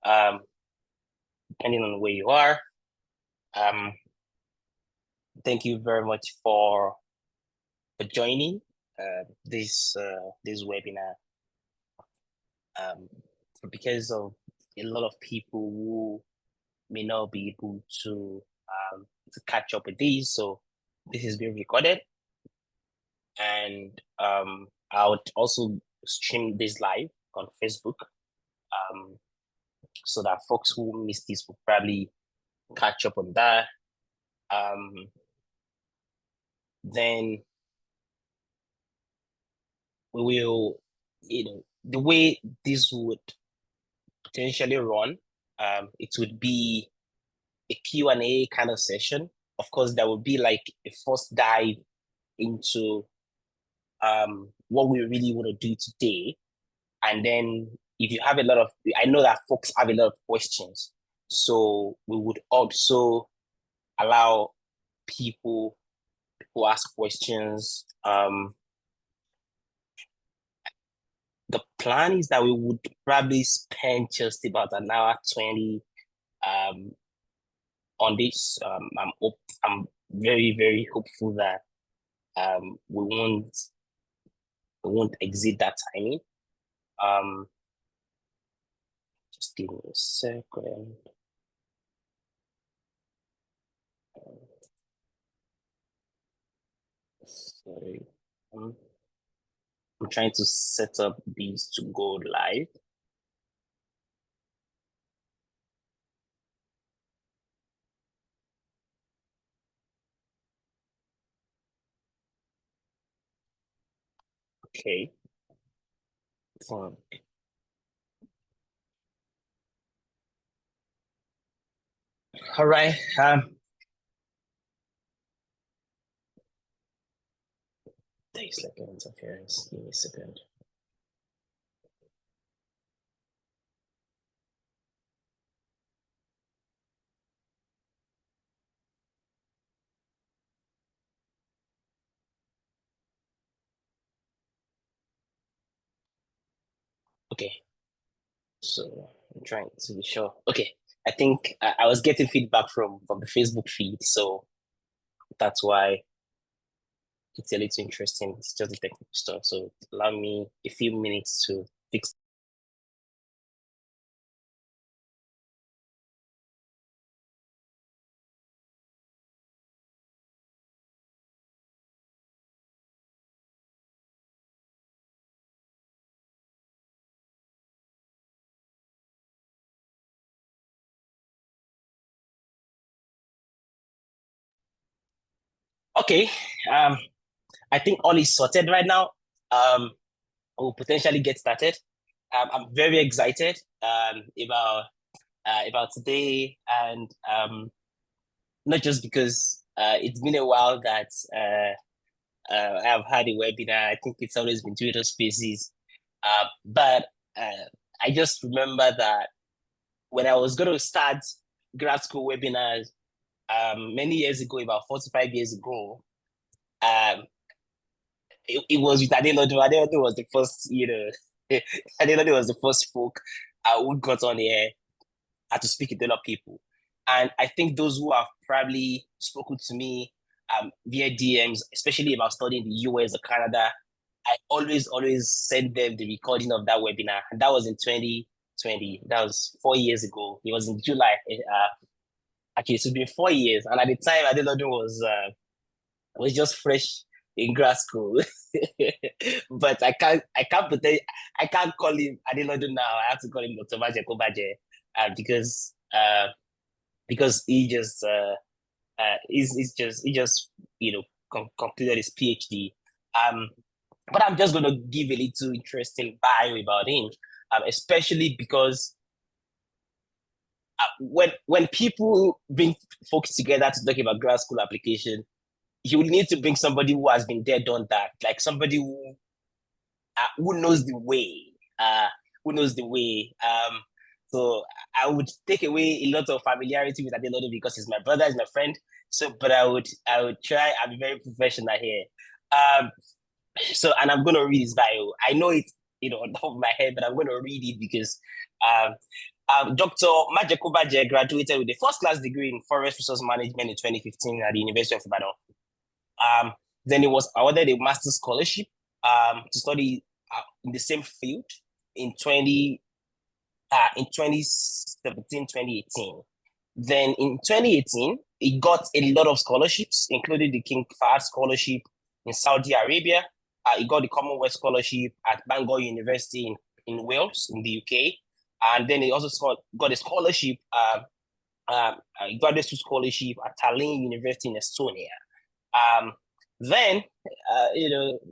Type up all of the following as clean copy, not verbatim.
um, depending on where you are. Um, thank you very much for joining this webinar. Um, because of a lot of people who may not be able to catch up with these, so this is being recorded, and I would also stream this live on Facebook, um, so that folks who miss this will probably catch up on that. Then we will, the way this would potentially run, it would be a Q&A kind of session. Of course, there will be like a first dive into what we really want to do today. And then if you have a lot of, I know that folks have a lot of questions. So we would also allow people who ask questions. The plan is that we would probably spend just about an hour 20 um, on this. I'm very, very hopeful that we won't exceed that timing. Um, just give me a second. Sorry. I'm trying to set up these to go live. Okay. So, all right. There's like an interference. Give me a second. Okay. So I'm trying to be sure. Okay. I think I was getting feedback from the Facebook feed, so that's why it's a little interesting. It's just the technical stuff. So allow me a few minutes to fix. Okay. Um, I think all is sorted right now. We'll potentially get started. I'm very excited about today, and not just because it's been a while that I have had a webinar. I think it's always been Twitter Spaces, but I just remember that when I was going to start grad school webinars many years ago, about 45 years ago, um, it was with Adelodun. Adelodun was the first, Adelodun was the first folk who got on the air to speak with a lot of people. And I think those who have probably spoken to me via DMs, especially about studying the US or Canada, I always send them the recording of that webinar. And that was in 2020. That was 4 years ago. It was in July. Actually, it's been 4 years. And at the time, Adelodun was just fresh in grad school. But I can't call him Adelodun now. I have to call him Dr. Majekobaje because he just completed his PhD. Um, but I'm just gonna give a little interesting bio about him, especially because when people bring folks together to talk about grad school application, you will need to bring somebody who has been there, done that, like somebody who knows the way, who knows the way. So I would take away a lot of familiarity with Adelodo because he's my brother, he's my friend. So, but I would try. I'll be very professional here. So, and I'm gonna read his bio. I know it. on top of my head, but I'm going to read it because Dr. Majekobaje graduated with a first-class degree in forest resource management in 2015 at the University of Ibadan. Then he was awarded a master's scholarship to study in the same field in 2017, 2018. Then in 2018, he got a lot of scholarships, including the King Fahd Scholarship in Saudi Arabia. He got the Commonwealth Scholarship at Bangor University in Wales, in the UK. And then he also got a scholarship, a graduate scholarship at Tallinn University in Estonia. Then,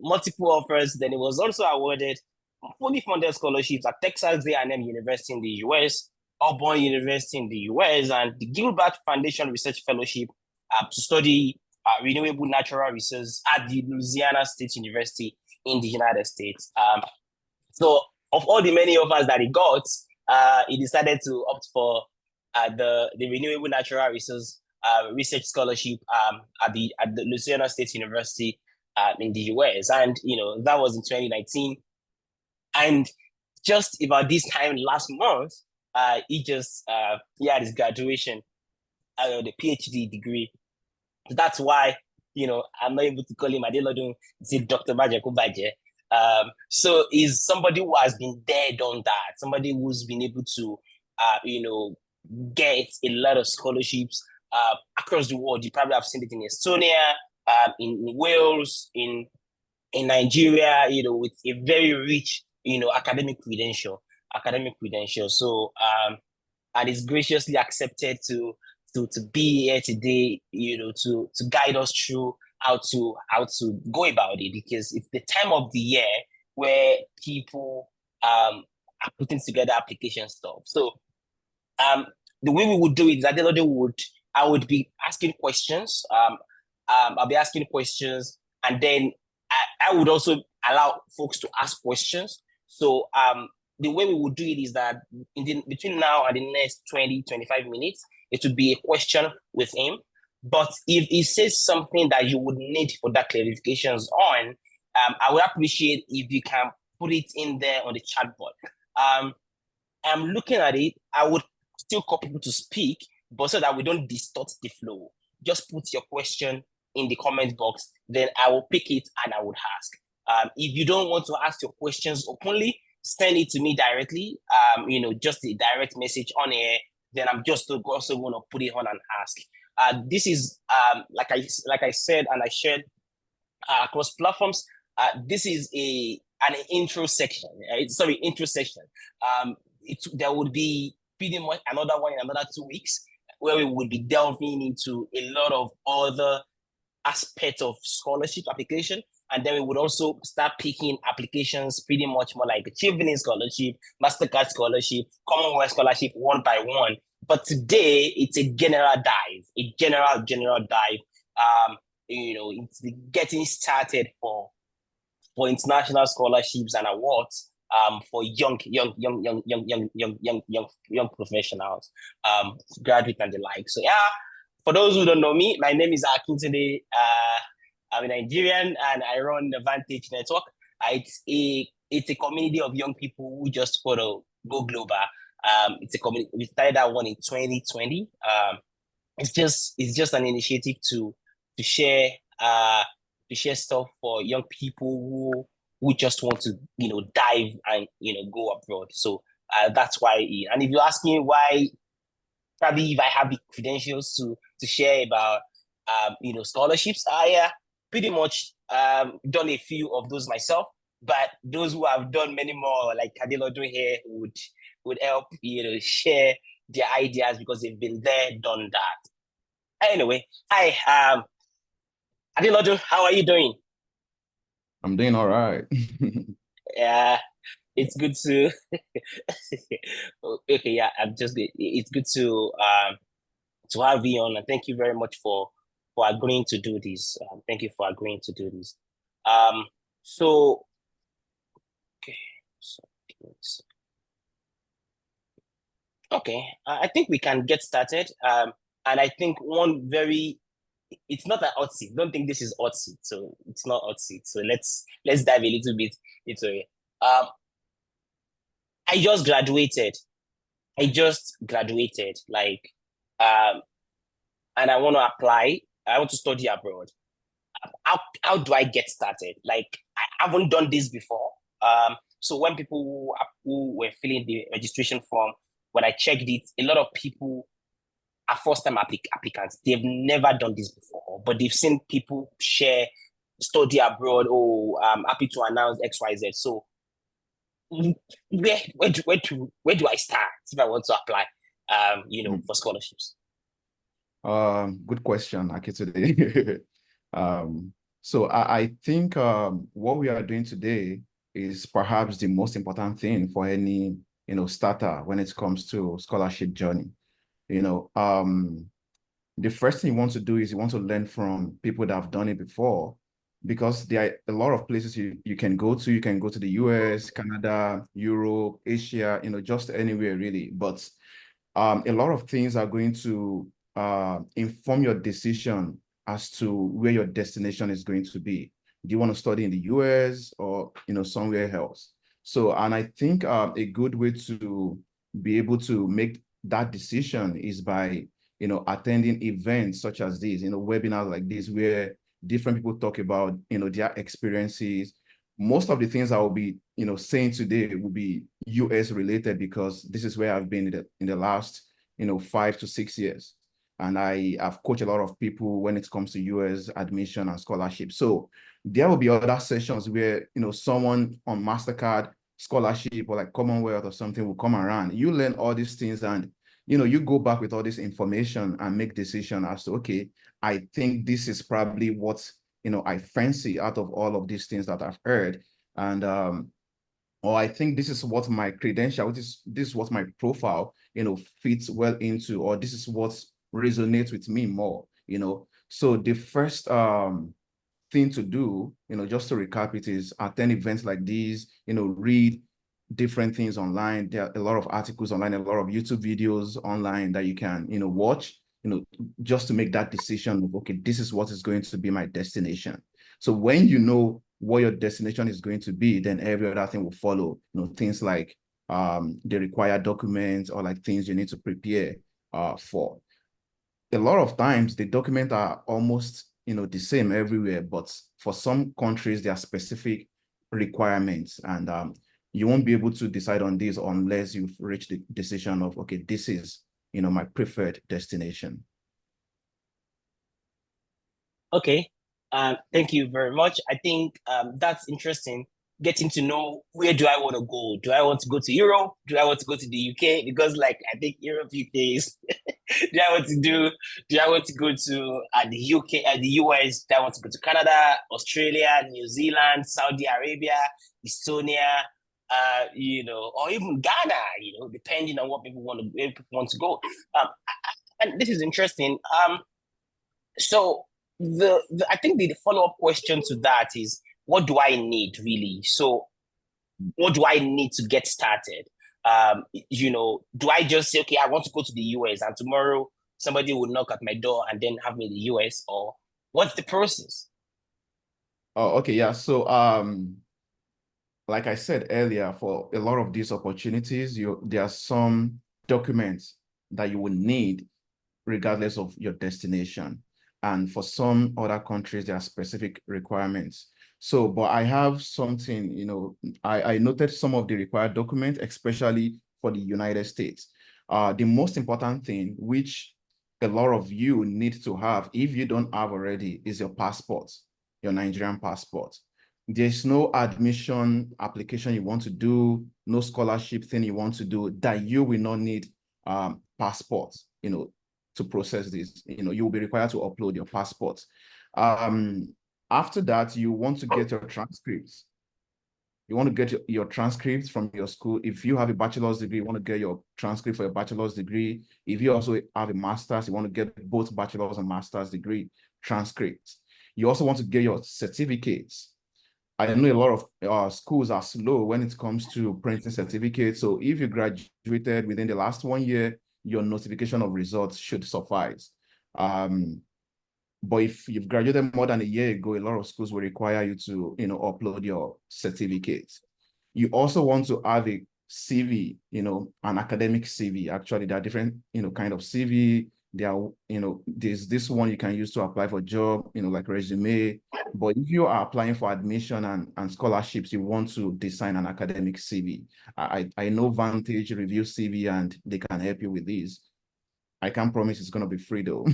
multiple offers. Then he was also awarded fully funded scholarships at Texas A&M University in the US, Auburn University in the US, and the Gilbert Foundation Research Fellowship to study renewable natural resources at the Louisiana State University in the United States. So of all the many offers that he got, he decided to opt for the renewable natural resource research scholarship at the Louisiana State University in the US. And, that was in 2019. And just about this time last month, he had his graduation, the PhD degree. That's why, I'm not able to call him Adelodun, Dr. Majekobaje. So he's somebody who has been there, done that, somebody who's been able to, get a lot of scholarships across the world. You probably have seen it in Estonia, in Wales, in Nigeria, with a very rich, academic credential. So, and is graciously accepted to be here today, to guide us through how to go about it, because it's the time of the year where people are putting together application stuff. So, the way we would do it is I would be asking questions. I'll be asking questions, and then I would also allow folks to ask questions. So the way we would do it is that between now and the next 20-25 minutes, it would be a question with him. But if he says something that you would need for that clarifications on, I would appreciate if you can put it in there on the chat board. I'm looking at it. I would still call people to speak, but so that we don't distort the flow. Just put your question in the comment box, then I will pick it and I would ask. If you don't want to ask your questions openly, send it to me directly, just a direct message on air, then I'm just also going to put it on and ask. This is, like I said, and I shared across platforms, this is an intro section. Intro section. There would be pretty much another one in another 2 weeks, where we would be delving into a lot of other aspects of scholarship application. And then we would also start picking applications pretty much more like Achieving Scholarship, MasterCard Scholarship, Commonwealth Scholarship, one by one. But today, it's a general dive, a general dive. It's getting started for international scholarships and awards for young professionals, graduates and the like. So for those who don't know me, my name is Akintunde. I'm a Nigerian and I run the Vantage Network. It's a community of young people who just want to go global. It's a community. We started that one in 2020. It's just an initiative to share stuff for young people who just want to dive and go abroad. So that's why. And if you ask me why, probably if I have the credentials to share about scholarships, I pretty much done a few of those myself. But those who have done many more, like Adelodun here, would help share their ideas because they've been there, done that. Anyway, hi, Adelodun, how are you doing? I'm doing all right. Yeah, it's good to. Okay, yeah, I'm just good. It's good to have you on, and thank you very much for agreeing to do this. Thank you for agreeing to do this. So okay, okay, I think we can get started. And I think it's not an hot seat. Don't think this is hot seat. So it's not hot seat. So let's dive a little bit into it. I just graduated. I just graduated, like, um, and I want to apply. I want to study abroad. How do I get started? Like, I haven't done this before. So when people who were filling the registration form, when I checked it, a lot of people are first-time applicants. They've never done this before, but they've seen people share study abroad. Oh, I'm happy to announce X, Y, Z. So where do I start if I want to apply? For scholarships. Good question, Akitude. So I think what we are doing today is perhaps the most important thing for any starter when it comes to scholarship journey. The first thing you want to do is you want to learn from people that have done it before, because there are a lot of places you can go to. You can go to the US, Canada, Europe, Asia, just anywhere really. But a lot of things are going to inform your decision as to where your destination is going to be. Do you want to study in the US or somewhere else? So, and I think a good way to be able to make that decision is by attending events such as these, webinars like this, where different people talk about their experiences. Most of the things I will be saying today will be US related, because this is where I've been in the last 5 to 6 years, and I have coached a lot of people when it comes to US admission and scholarship. So there will be other sessions where someone on MasterCard scholarship or like Commonwealth or something will come around. You learn all these things, and you go back with all this information and make decision as to, okay, I think this is probably what I fancy out of all of these things that I've heard. And or I think this is what my credential, this is what my profile, fits well into, or this is what resonates with me more, So the first thing to do, just to recap it, is attend events like these, read different things online. There are a lot of articles online, a lot of YouTube videos online that you can, watch, just to make that decision of, okay, this is what is going to be my destination. So when you know what your destination is going to be, then every other thing will follow, things like the required documents, or like things you need to prepare for. A lot of times the documents are almost the same everywhere, but for some countries there are specific requirements, and you won't be able to decide on this unless you've reached the decision of, okay, this is my preferred destination. Okay. Thank you very much. I think that's interesting. Getting to know, where do I want to go? Do I want to go to Europe? Do I want to go to the UK? Because, like, I think Europe, UK is. do I want to do? Do I want to go to the UK, the US? Do I want to go to Canada, Australia, New Zealand, Saudi Arabia, Estonia? Or even Ghana. Depending on what people want to, where people want to go. And this is interesting. So I think the follow-up question to that is, what do I need really? So what do I need to get started? Do I just say, okay, I want to go to the US, and tomorrow somebody will knock at my door and then have me in the US, or what's the process? Oh, okay, yeah. So like I said earlier, for a lot of these opportunities, there are some documents that you will need regardless of your destination. And for some other countries, there are specific requirements. So, but I have something, I noted some of the required documents, especially for the United States. The most important thing, which a lot of you need to have, if you don't have already, is your passport, your Nigerian passport. There's no admission application you want to do, no scholarship thing you want to do that you will not need passports, to process this. You will be required to upload your passport. After that, you want to get your transcripts. You want to get your transcripts from your school. If you have a bachelor's degree, you want to get your transcript for your bachelor's degree. If you also have a master's, you want to get both bachelor's and master's degree transcripts. You also want to get your certificates. I know a lot of schools are slow when it comes to printing certificates. So if you graduated within the last 1 year, your notification of results should suffice. But if you've graduated more than a year ago, a lot of schools will require you to, upload your certificates. You also want to have a CV, an academic CV. Actually, there are different, kind of CV. There are, there's this one you can use to apply for job, like resume. But if you are applying for admission and scholarships, you want to design an academic CV. I know Vantage review CV and they can help you with this. I can't promise it's going to be free though.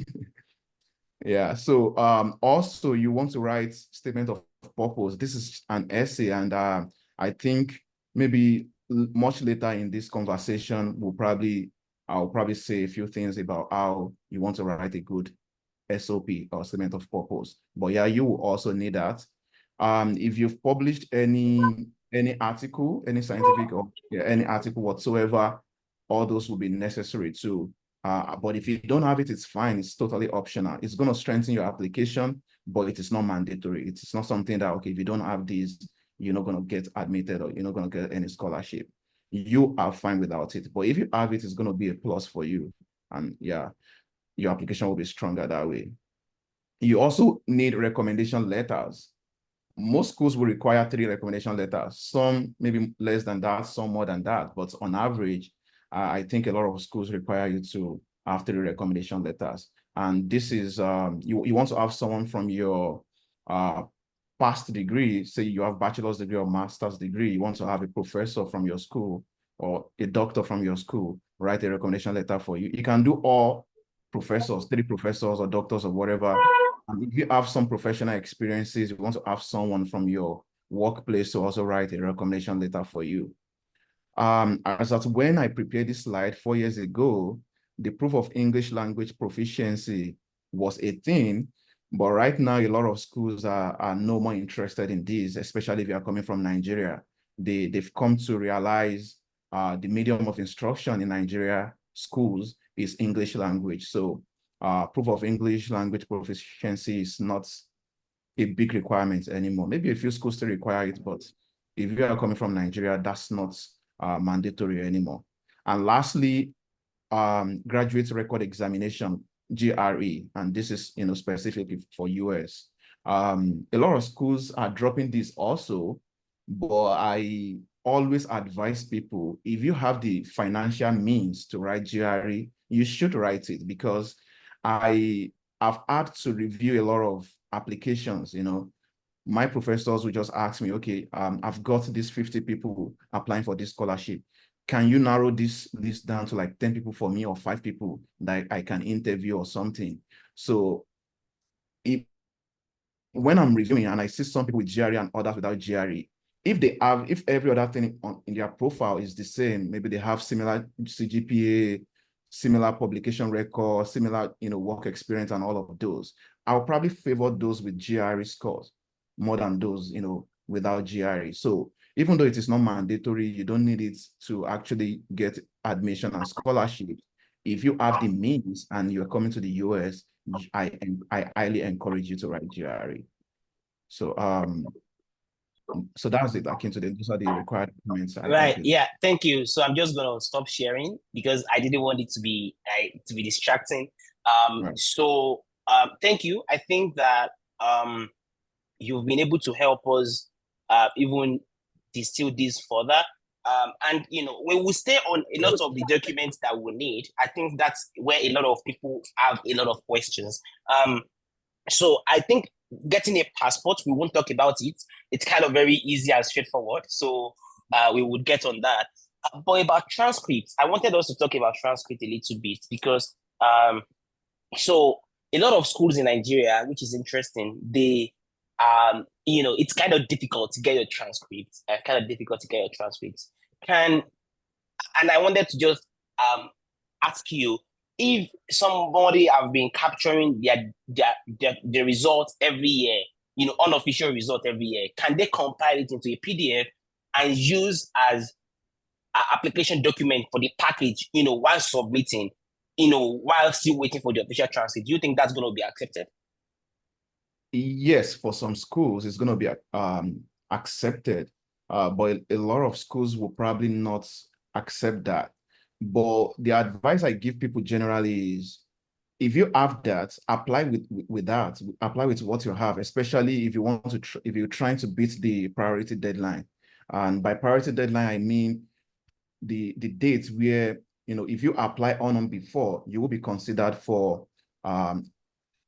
Yeah. So also you want to write statement of purpose. This is an essay, and I think maybe much later in this conversation, I'll probably say a few things about how you want to write a good SOP or statement of purpose. But yeah, you will also need that. If you've published any article, any scientific or any article whatsoever, all those will be necessary too. But if you don't have it, it's fine. It's totally optional. It's going to strengthen your application, but it is not mandatory. It's not something that, okay, if you don't have these, you're not going to get admitted or you're not going to get any scholarship. You are fine without it. But if you have it, it's going to be a plus for you. And yeah, your application will be stronger that way. You also need recommendation letters. Most schools will require 3 recommendation letters. Some maybe less than that, some more than that. But on average, I think a lot of schools require you to have 3 recommendation letters. And this is, you want to have someone from your past degree, say you have bachelor's degree or master's degree, you want to have a professor from your school or a doctor from your school write a recommendation letter for you. You can do all professors, 3 professors or doctors or whatever. And if you have some professional experiences, you want to have someone from your workplace to also write a recommendation letter for you. As at when I prepared this slide 4 years ago, the proof of English language proficiency was a thing, but right now a lot of schools are no more interested in this, especially if you are coming from Nigeria. They've come to realize the medium of instruction in Nigeria schools is English language. So proof of English language proficiency is not a big requirement anymore. Maybe a few schools still require it, but if you are coming from Nigeria, that's not mandatory anymore. And lastly, graduate record examination, GRE, and this is specifically for US. A lot of schools are dropping this also, but I always advise people, if you have the financial means to write GRE, you should write it, because I've had to review a lot of applications. My professors would just ask me, okay, I've got these 50 people applying for this scholarship. Can you narrow this list down to like 10 people for me or 5 people that I can interview or something? So when I'm reviewing and I see some people with GRE and others without GRE, if every other thing in their profile is the same, maybe they have similar CGPA, similar publication record, similar work experience and all of those, I'll probably favor those with GRE scores more than those without GRE. So even though it is not mandatory, you don't need it to actually get admission and scholarship. If you have the means and you're coming to the US, I highly encourage you to write GRE. So so that's it. Akin to those are the required documents. Right. Yeah. Thank you. So I'm just gonna stop sharing because I didn't want it to be distracting. Right. So thank you. I think that you've been able to help us even distill this further. And we will stay on a lot of the documents that we need. I think that's where a lot of people have a lot of questions. So I think getting a passport, we won't talk about it. It's kind of very easy and straightforward. So we would get on that. But about transcripts, I wanted us to talk about transcript a little bit because so a lot of schools in Nigeria, which is interesting, they it's kind of difficult to get your transcripts. Kind of difficult to get your transcripts. And I wanted to just ask you if somebody have been capturing their results every year, unofficial result every year, can they compile it into a PDF and use as an application document for the package, while submitting, while still waiting for the official transcript? Do you think that's going to be accepted? Yes, for some schools, it's going to be accepted, but a lot of schools will probably not accept that. But the advice I give people generally is, if you have that, apply with that. Apply with what you have, especially if you want if you're trying to beat the priority deadline. And by priority deadline, I mean the dates where, if you apply on them before, you will be considered for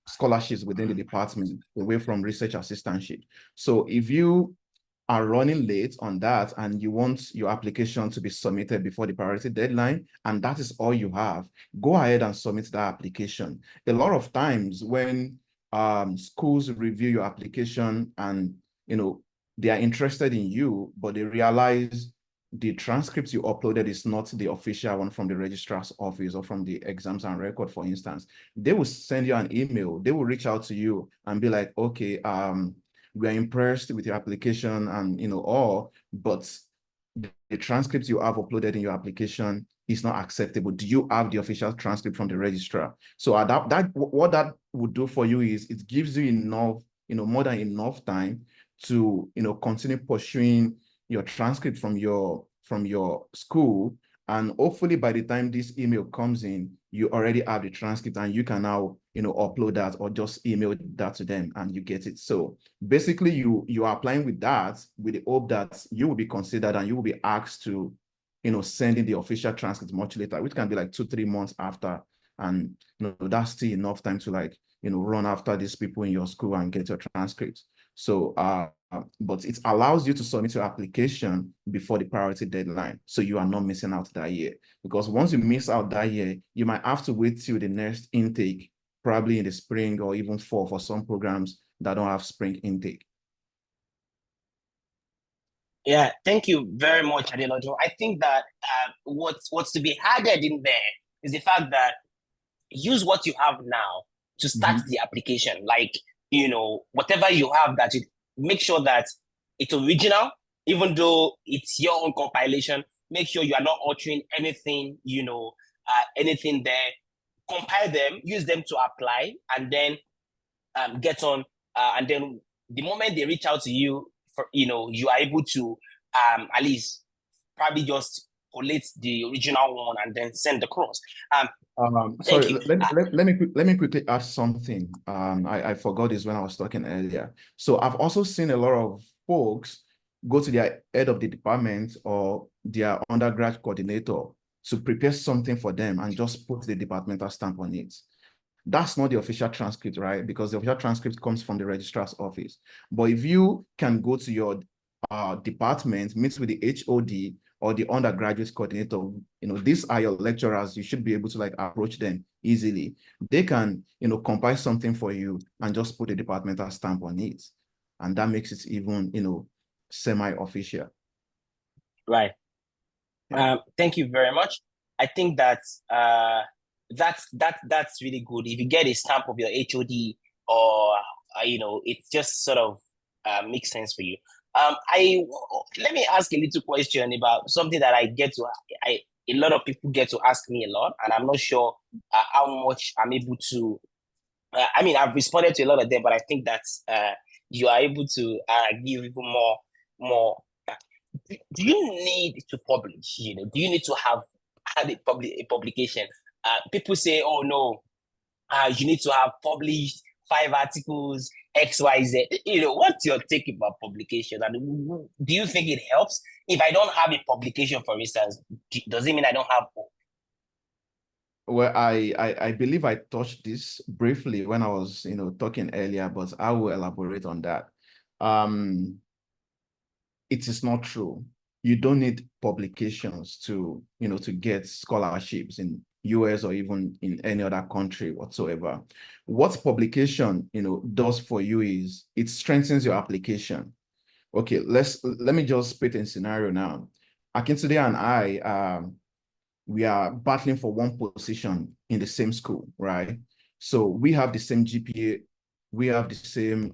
scholarships within the department away from research assistantship. So if you are running late on that and you want your application to be submitted before the priority deadline, and that is all you have, go ahead and submit that application. A lot of times when schools review your application and they are interested in you, but they realize the transcript you uploaded is not the official one from the registrar's office or from the exams and record, for instance, they will send you an email. They will reach out to you and be like, okay, we are impressed with your application and, all, but the transcripts you have uploaded in your application is not acceptable. Do you have the official transcript from the registrar? So what that would do for you is it gives you enough, more than enough time to, continue pursuing your transcript from your school. And hopefully by the time this email comes in, you already have the transcript and you can now, upload that or just email that to them and you get it. So basically you are applying with that with the hope that you will be considered and you will be asked to, send in the official transcript much later, which can be like 2-3 months after. And, that's still enough time to like, run after these people in your school and get your transcripts. So, but it allows you to submit your application before the priority deadline, so you are not missing out that year. Because once you miss out that year, you might have to wait till the next intake, probably in the spring or even fall for some programs that don't have spring intake. Yeah, thank you very much, Adelodun. I think that what's to be added in there is the fact that use what you have now to start the application. Like, whatever you have, that you make sure that it's original, even though it's your own compilation. Make sure you are not altering anything, anything there. Compile them, use them to apply, and then get on. And then the moment they reach out to you, you are able to at least probably just collate the original one and then send across. Thank Sorry, you. let me quickly add something. I forgot this when I was talking earlier. So I've also seen a lot of folks go to their head of the department or their undergrad coordinator to prepare something for them and just put the departmental stamp on it. That's not the official transcript, right? Because the official transcript comes from the registrar's office. But if you can go to your department, meet with the HOD or the undergraduate coordinator, these are your lecturers. You should be able to like approach them easily. They can, compile something for you and just put a departmental stamp on it. And that makes it even, semi-official. Right. Thank you very much. I think that's really good. If you get a stamp of your HOD or it just sort of makes sense for you. Let me ask a little question about something that a lot of people get to ask me a lot, and I'm not sure how much I'm able to. I've responded to a lot of them, but I think that you are able to give even more. Do you need to publish? Do you need to have a publication? People say, "Oh no, you need to have published 5 articles, XYZ." What's your take about publication? And do you think it helps? If I don't have a publication, for instance, does it mean I don't have hope? Well, I believe I touched this briefly when I was, talking earlier, but I will elaborate on that. It is not true. You don't need publications to, to get scholarships in US or even in any other country whatsoever. What publication, does for you is it strengthens your application. Okay, let me just paint a scenario now. Akintunde and I, we are battling for one position in the same school, right? So we have the same GPA, we have the same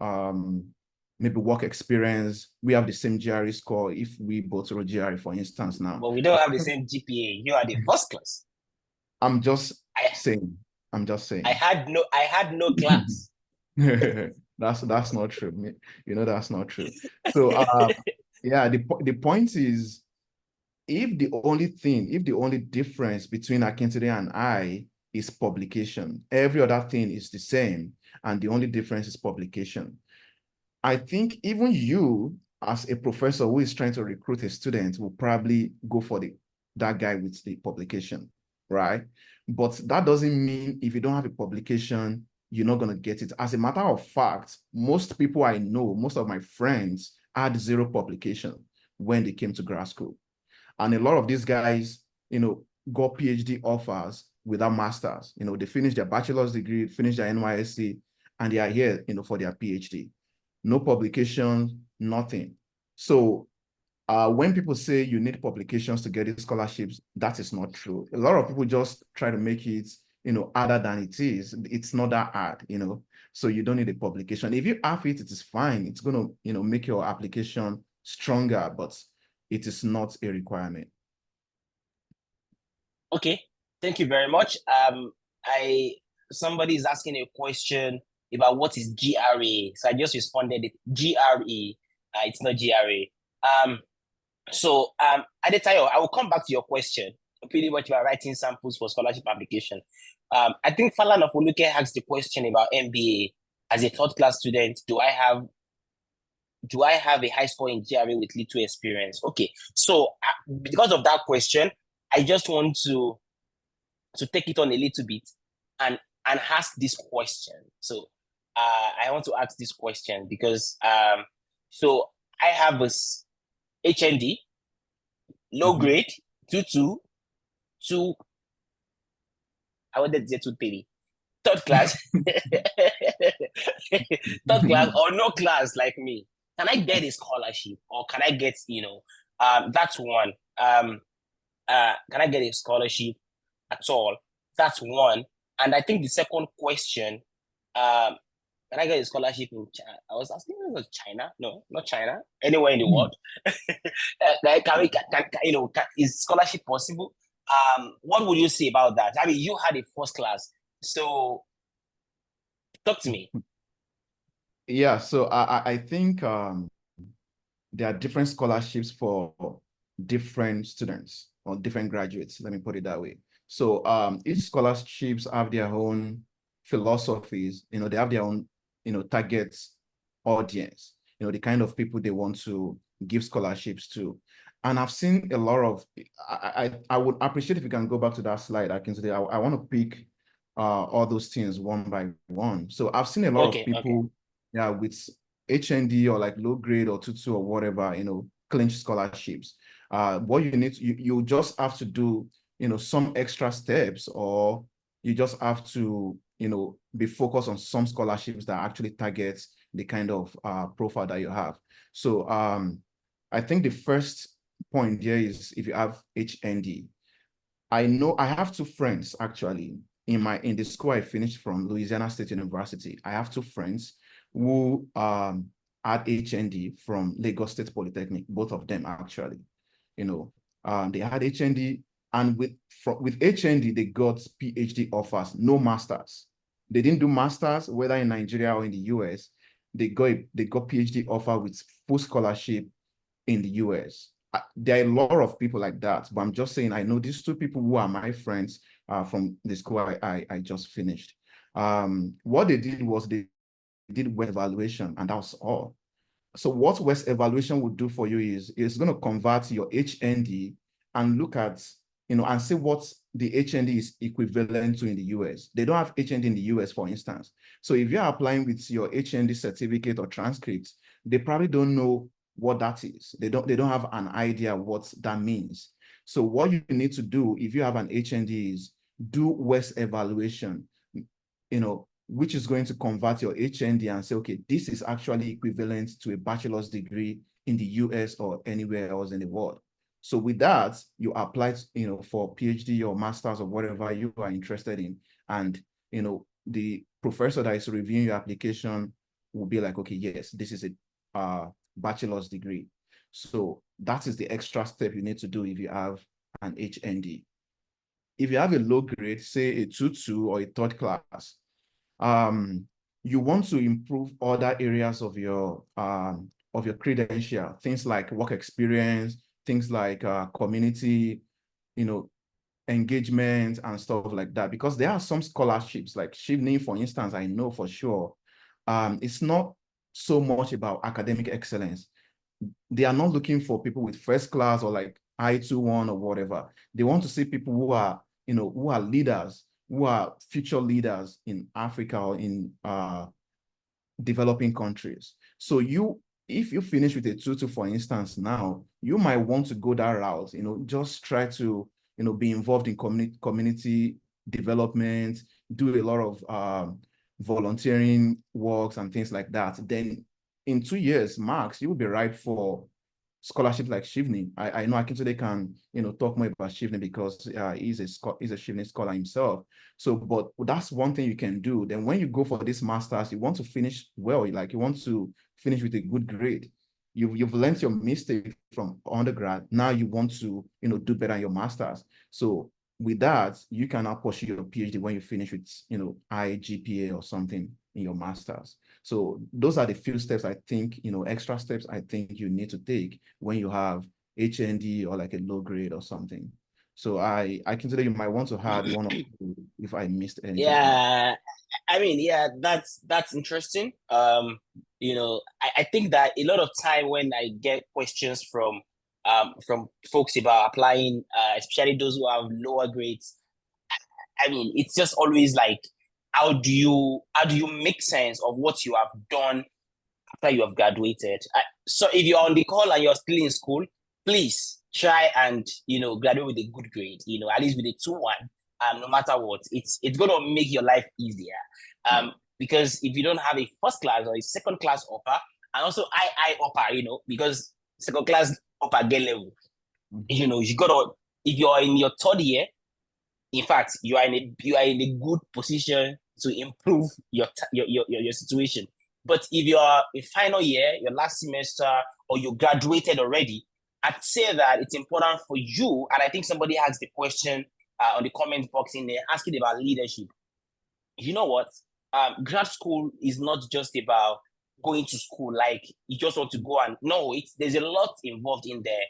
maybe work experience, we have the same GRE score if we both wrote GRE, for instance now. But we don't have the same GPA. You are the first class. I'm just saying. I had no class. That's not true. That's not true. So yeah, the point is, if the only difference between Akintunde and I is publication, every other thing is the same, and the only difference is publication. I think even you, as a professor who is trying to recruit a student, will probably go for the that guy with the publication, right? But that doesn't mean if you don't have a publication, you're not going to get it. As a matter of fact, most people I know, most of my friends had zero publication when they came to grad school. And a lot of these guys, got PhD offers without masters. They finished their bachelor's degree, finished their NYSC, and they are here, for their PhD. No publications, nothing. So when people say you need publications to get these scholarships, that is not true. A lot of people just try to make it, harder than it is. It's not that hard, so you don't need a publication. If you have it, it is fine. It's going to, make your application stronger, but it is not a requirement. Okay, thank you very much. Somebody is asking a question about what is GRA. So I just responded it GRE. It's not GRA. Adetayo, I will come back to your question. Pretty much you are writing samples for scholarship application. I think Falan of Oluke asked the question about MBA. As a third class student, do I have a high score in GRE with little experience? Okay, so because of that question, I just want to take it on a little bit and ask this question. So I want to ask this question because so I have a HND, low grade, 2-2, 2. I wanted to say 2-3. Third class, third class or no class like me. Can I get a scholarship or can I get, that's one. Can I get a scholarship at all? That's one. And I think the second question, can I get a scholarship in China? I was asking, was China? No, not China. Anywhere in the world. Is scholarship possible? What would you say about that? I mean, you had a first class, so talk to me. Yeah, so I think there are different scholarships for different students or different graduates. Let me put it that way. So each scholarships have their own philosophies. They have their own, target audience. The kind of people they want to give scholarships to. And I've seen a lot of. I would appreciate if you can go back to that slide. I want to pick all those things one by one. So I've seen a lot of people, yeah, with HND or like low grade or 2-2 or whatever, clinch scholarships. What you need, you just have to do, some extra steps, or you just have to, be focused on some scholarships that actually targets the kind of profile that you have. So I think the first point here is if you have HND. I know I have two friends actually in the school I finished from, Louisiana State University. I have two friends who had HND from Lagos State Polytechnic, both of them actually. They had HND, and with HND, they got PhD offers, no masters. They didn't do masters, whether in Nigeria or in the US. They got PhD offer with full scholarship in the US. There are a lot of people like that, but I'm just saying, I know these two people who are my friends from the school I just finished. What they did was they did web evaluation, and that was all. So what West evaluation would do for you is it's going to convert your HND and look at, and see what the HND is equivalent to in the US. They don't have HND in the US, for instance. So if you're applying with your HND certificate or transcript, they probably don't know what that is. They don't have an idea what that means. So what you need to do if you have an HND is do West evaluation, which is going to convert your HND and say, okay, this is actually equivalent to a bachelor's degree in the US or anywhere else in the world. So with that, you apply, for PhD or master's or whatever you are interested in. And, the professor that is reviewing your application will be like, okay, yes, this is a bachelor's degree. So that is the extra step you need to do if you have an HND. If you have a low grade, say a 2-2 or a third class, you want to improve other areas of your credential, things like work experience, things like community, engagement and stuff like that, because there are some scholarships like Shivni, for instance, I know for sure. It's not so much about academic excellence. They are not looking for people with first class or like I-21 or whatever. They want to see people who are, who are leaders, who are future leaders in Africa or in developing countries. So if you finish with a 2-2, for instance, now, you might want to go that route, just try to, be involved in community development, do a lot of volunteering works and things like that. Then in 2 years, max, you will be ripe for scholarships like Shivni. I know Akintunde can, talk more about Shivni because he's a Shivni scholar himself. So, but that's one thing you can do. Then when you go for this master's, you want to finish well, like you want to finish with a good grade. You've learned your mistake from undergrad. Now you want to, do better in your master's. So with that, you can now pursue your PhD when you finish with, high GPA or something in your master's. So those are the few steps I think, extra steps I think you need to take when you have HND or like a low grade or something. So I consider you might want to add one or two if I missed anything out. Yeah, I mean, yeah, that's interesting. I think that a lot of time when I get questions from folks about applying, especially those who have lower grades, I mean, it's just always like, how do you make sense of what you have done after you have graduated? So if you're on the call and you're still in school, please try and graduate with a good grade. At least with a 2-1. No matter what, it's gonna make your life easier. Yeah. Because if you don't have a first class or a second class upper, and also I upper, because second class upper get level, you gotta, if you're in your third year, in fact, you are in a good position to improve your situation. But if you're in final year, your last semester, or you graduated already, I'd say that it's important for you. And I think somebody asked the question on the comment box in there, asking about leadership. You know what? Grad school is not just about going to school, like you just want to go, and no, there's a lot involved in there.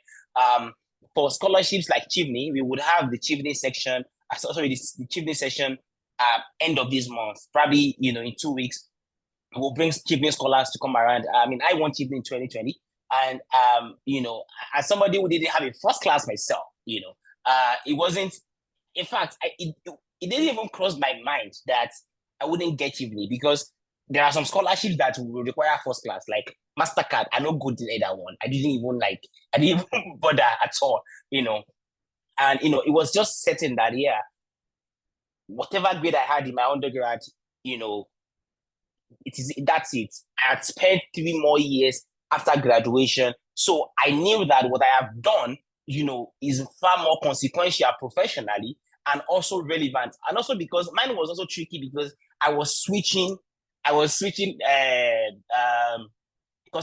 For scholarships like Chivney, we would have the Chivney section, sorry, the Chivney session end of this month, probably in 2 weeks. We'll bring Chivney scholars to come around. I mean, I won Chivney in 2020, and as somebody who didn't have a first class myself, it wasn't. In fact, it didn't even cross my mind that I wouldn't get Chivney, because there are some scholarships that will require first class, like Mastercard. I'm not good in either one. I didn't even bother at all, and it was just certain that, yeah, whatever grade I had in my undergrad, that's it. I had spent 3 more years after graduation, so I knew that what I have done, is far more consequential professionally, and also relevant, and also because mine was also tricky, because I was switching. Because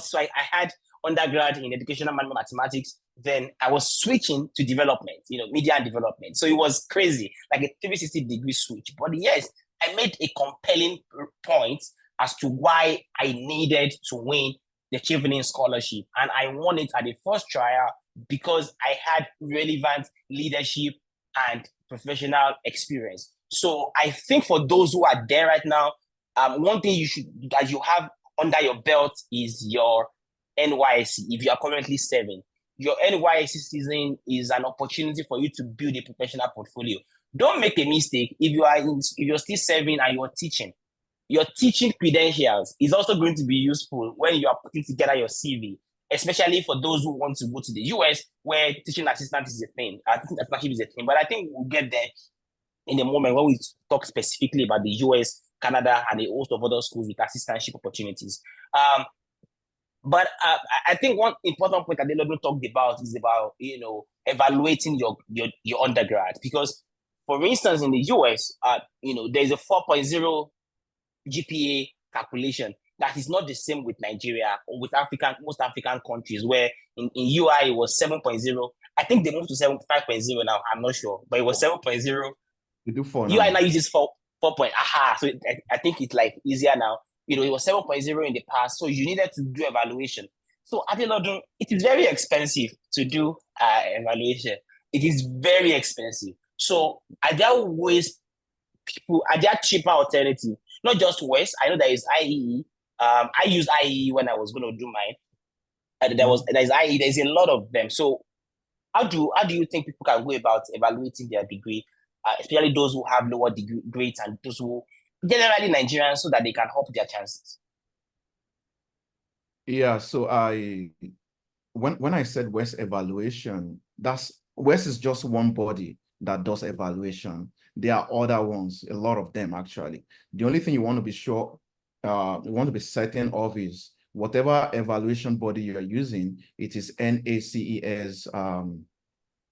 so I had undergrad in educational management mathematics, then I was switching to development, media and development. So it was crazy, like a 360-degree switch. But yes, I made a compelling point as to why I needed to win the Chevening scholarship. And I won it at the first trial because I had relevant leadership and professional experience. So I think for those who are there right now, one thing that you have under your belt is your NYSC. If you are currently serving, your NYSC season is an opportunity for you to build a professional portfolio. Don't make a mistake. If you're still serving and you're teaching, your teaching credentials is also going to be useful when you are putting together your CV, especially for those who want to go to the US, where teaching assistant is a thing. I think assistantship is a thing, but I think we'll get there in a moment when we talk specifically about the US, Canada, and a host of other schools with assistantship opportunities. But I think one important point that Adelodun talked about is about evaluating your undergrad, because for instance in the US, there's a 4.0 GPA calculation that is not the same with Nigeria or with most African countries, where in UI it was 7.0. I think they moved to 5.0 now. I'm not sure, but it was 7.0. You do 4 UI now. now uses 4 point. Aha, so I think it's like easier now. It was 7.0 in the past, so you needed to do evaluation. So Adelodun, it is very expensive to do evaluation. It is very expensive. So are there cheaper alternative? Not just West. I know there is IEE. I used IEE when I was going to do mine. There's IEE. There's a lot of them. So how do you think people can go about evaluating their degree, especially those who have lower degree grades and those who generally Nigerians, so that they can help their chances? Yeah, so when I said West evaluation, that's West is just one body that does evaluation. There are other ones, a lot of them actually. The only thing you want to be sure, you want to be certain of is whatever evaluation body you're using, it is NACES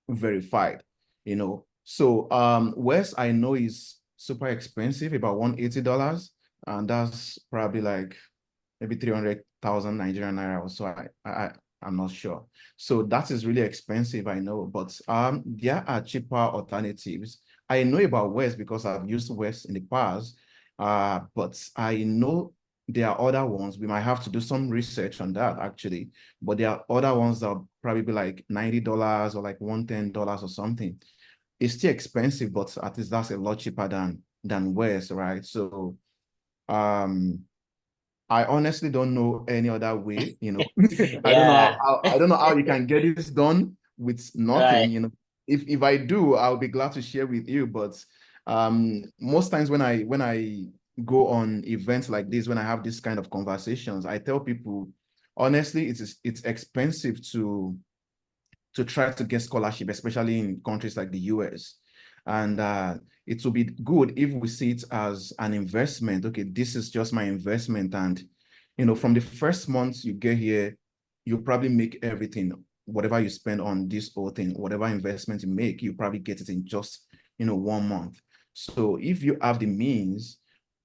verified, you know. So West I know is super expensive, about $180, and that's probably like maybe 300,000 Nigerian naira or so. I'm not sure. So that is really expensive, I know, but there are cheaper alternatives. I know about West because I've used West in the past, but I know there are other ones. We might have to do some research on that actually, but there are other ones that will probably be like $90 or like $110 or something. It's still expensive, but at least that's a lot cheaper than West, right? So I honestly don't know any other way, you know. I don't know Yeah, I don't know how you can get this done with right. nothing, you know. If I do, I'll be glad to share with you. But most times when I go on events like this, when I have this kind of conversations, I tell people honestly, it's expensive to try to get scholarship, especially in countries like the US. And it will be good if we see it as an investment. Okay, this is just my investment. And, you know, from the first month you get here, you probably make everything, whatever you spend on this whole thing, whatever investment you make, you probably get it in just, you know, 1 month. So if you have the means,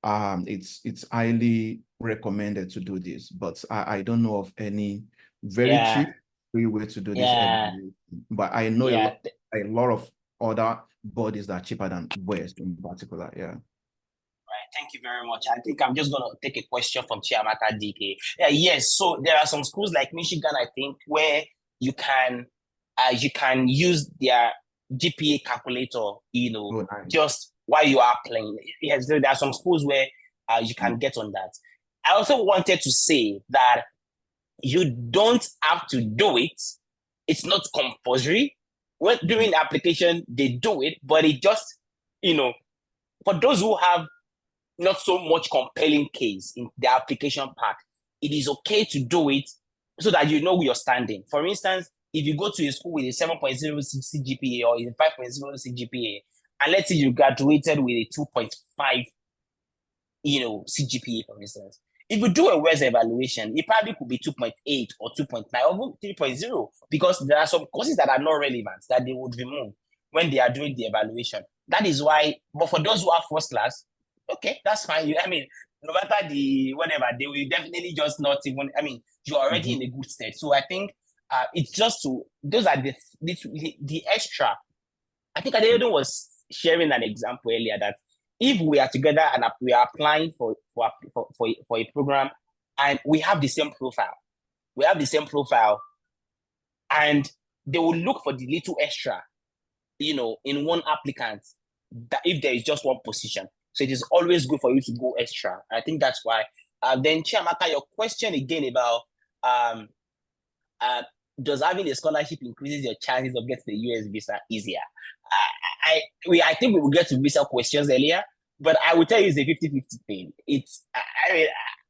it's highly recommended to do this. But I don't know of any very Yeah, cheap free way to do this yeah, evaluation. But I know yeah. a lot of other bodies that are cheaper than West in particular. Yeah. Right. Thank you very much. I think I'm just gonna take a question from Chiamaka DK. Yeah, yes. So there are some schools like Michigan, I think, where you can use their GPA calculator, Oh, nice. just while you are playing. Yes, there are some schools where you can get on that. I also wanted to say that you don't have to do it. It's not compulsory. When during the application, they do it, but it just, you know, for those who have not so much compelling case in the application part, it is okay to do it so that you know where you're standing. For instance, if you go to a school with a 7.0 CGPA or a 5.0 CGPA, and let's say you graduated with a 2.5, CGPA, for instance. If you do a WES evaluation, it probably could be 2.8 or 2.9 or even 3.0 because there are some courses that are not relevant that they would remove when they are doing the evaluation. That is why, but for those who are first class, okay, that's fine. I mean, no matter the whatever, they will definitely just not even, I mean, you're already Mhm. in a good state. So I think it's just those are the extra. I think Adelodun was sharing an example earlier that if we are together and we are applying for a program and we have the same profile, and they will look for the little extra, in one applicant, that if there is just one position. So it is always good for you to go extra. I think that's why. Then Chiamaka, your question again about um, uh, does having a scholarship increases your chances of getting the US visa easier? I think we will get to visa questions earlier, but I will tell you it's a 50-50 thing. I mean,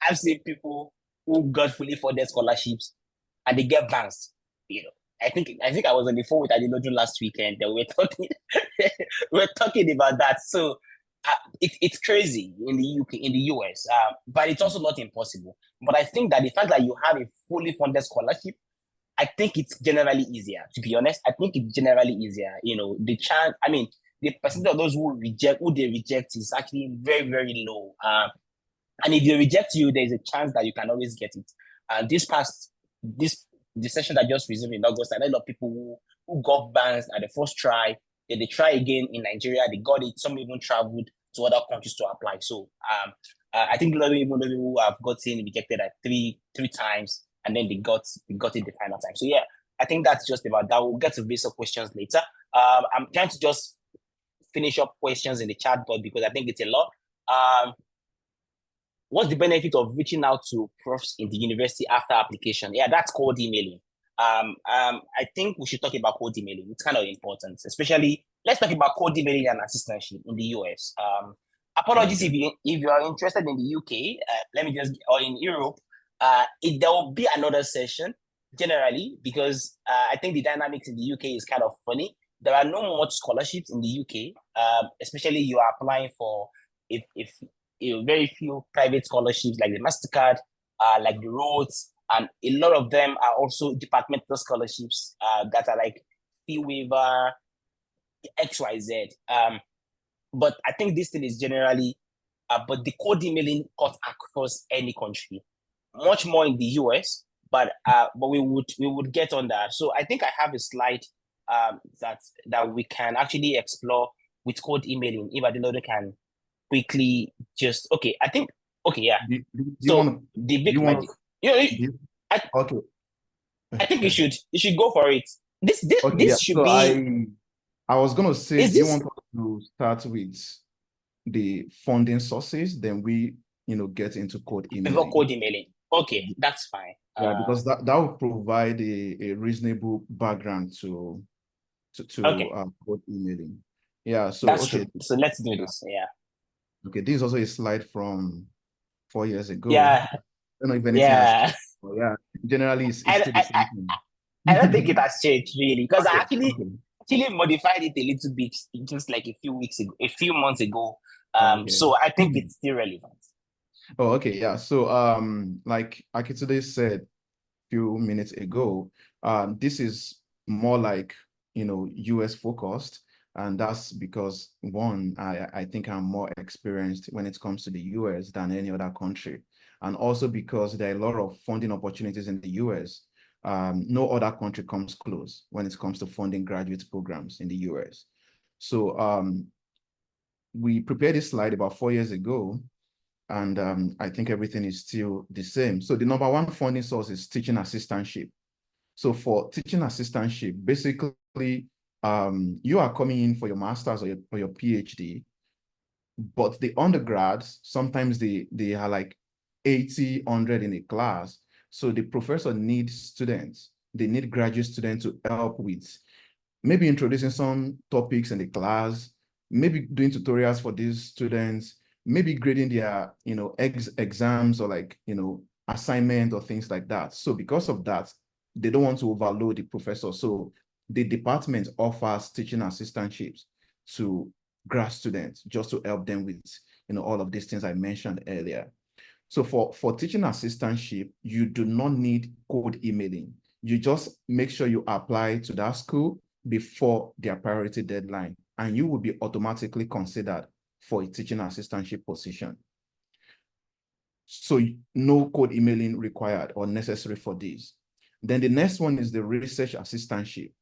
I've seen people who got fully funded scholarships and they get bounced. You know, I think I was on the phone with Adelodun last weekend and we are talking about that. So it's crazy in the UK, in the US, but it's also not impossible. But I think that the fact that you have a fully funded scholarship, I think it's generally easier. To be honest, I think it's generally easier. The chance. I mean, the percentage of those who they reject is actually very, very low. And if they reject you, there's a chance that you can always get it. And this the session that just resumed in August, I know a lot of people who got banned at the first try, then they try again in Nigeria, they got it. Some even traveled to other countries to apply. So I think a lot of people who have gotten rejected at three times, and then they got it the final time. So yeah, I think that's just about that. We'll get to basic questions later. I'm trying to just finish up questions in the chat board because I think it's a lot. What's the benefit of reaching out to profs in the university after application? Yeah, that's cold emailing. I think we should talk about cold emailing. It's kind of important, especially let's talk about cold emailing and assistantship in the US. Apologies Okay. if you are interested in the UK. Let me just or in Europe. There will be another session generally because I think the dynamics in the UK is kind of funny. There are no much scholarships in the UK, especially you are applying for if very few private scholarships like the Mastercard, like the Rhodes, and a lot of them are also departmental scholarships that are like fee waiver, XYZ. But I think this thing is generally, but the code emailing cuts across any country, much more in the US. But we would get on that. So I think I have a slide that we can actually explore with code emailing. If Adelodun can quickly just okay, I think okay, yeah. Do you So want to? the Do big you want magic, to? you know, I, Okay. I think you should go for it. This this Okay. Yeah. this should So be I was gonna say, is do you this want us to start with the funding sources? Then we, get into code before emailing. code emailing. Okay, that's fine. Yeah, because that will provide a reasonable background to Okay, code emailing. Yeah. So that's true. okay. So let's do Yeah. this. Yeah. Okay. This is also a slide from 4 years ago. Yeah. I don't know if anything has changed. Yeah. But yeah. Generally, it's I, still the I, I same thing. I don't think it has changed really because I Okay. actually modified it a little bit just like a few weeks ago, a few months ago. Okay. So I think it's still relevant. Oh, okay, yeah. So, like Akitude said a few minutes ago, this is more like, US focused, and that's because one, I think I'm more experienced when it comes to the US than any other country, and also because there are a lot of funding opportunities in the US. No other country comes close when it comes to funding graduate programs in the US. So, we prepared this slide about 4 years ago, and I think everything is still the same. So the number one funding source is teaching assistantship. So for teaching assistantship, basically, you are coming in for your master's or your PhD, but the undergrads, sometimes they are like 80, 100 in a class. So the professor needs students. They need graduate students to help with maybe introducing some topics in the class, maybe doing tutorials for these students, maybe grading their, exams or like, assignment or things like that. So because of that, they don't want to overload the professor. So the department offers teaching assistantships to grad students just to help them with, all of these things I mentioned earlier. So for teaching assistantship, you do not need code emailing. You just make sure you apply to that school before their priority deadline, and you will be automatically considered for a teaching assistantship position. So no code emailing required or necessary for this. Then the next one is the research assistantship.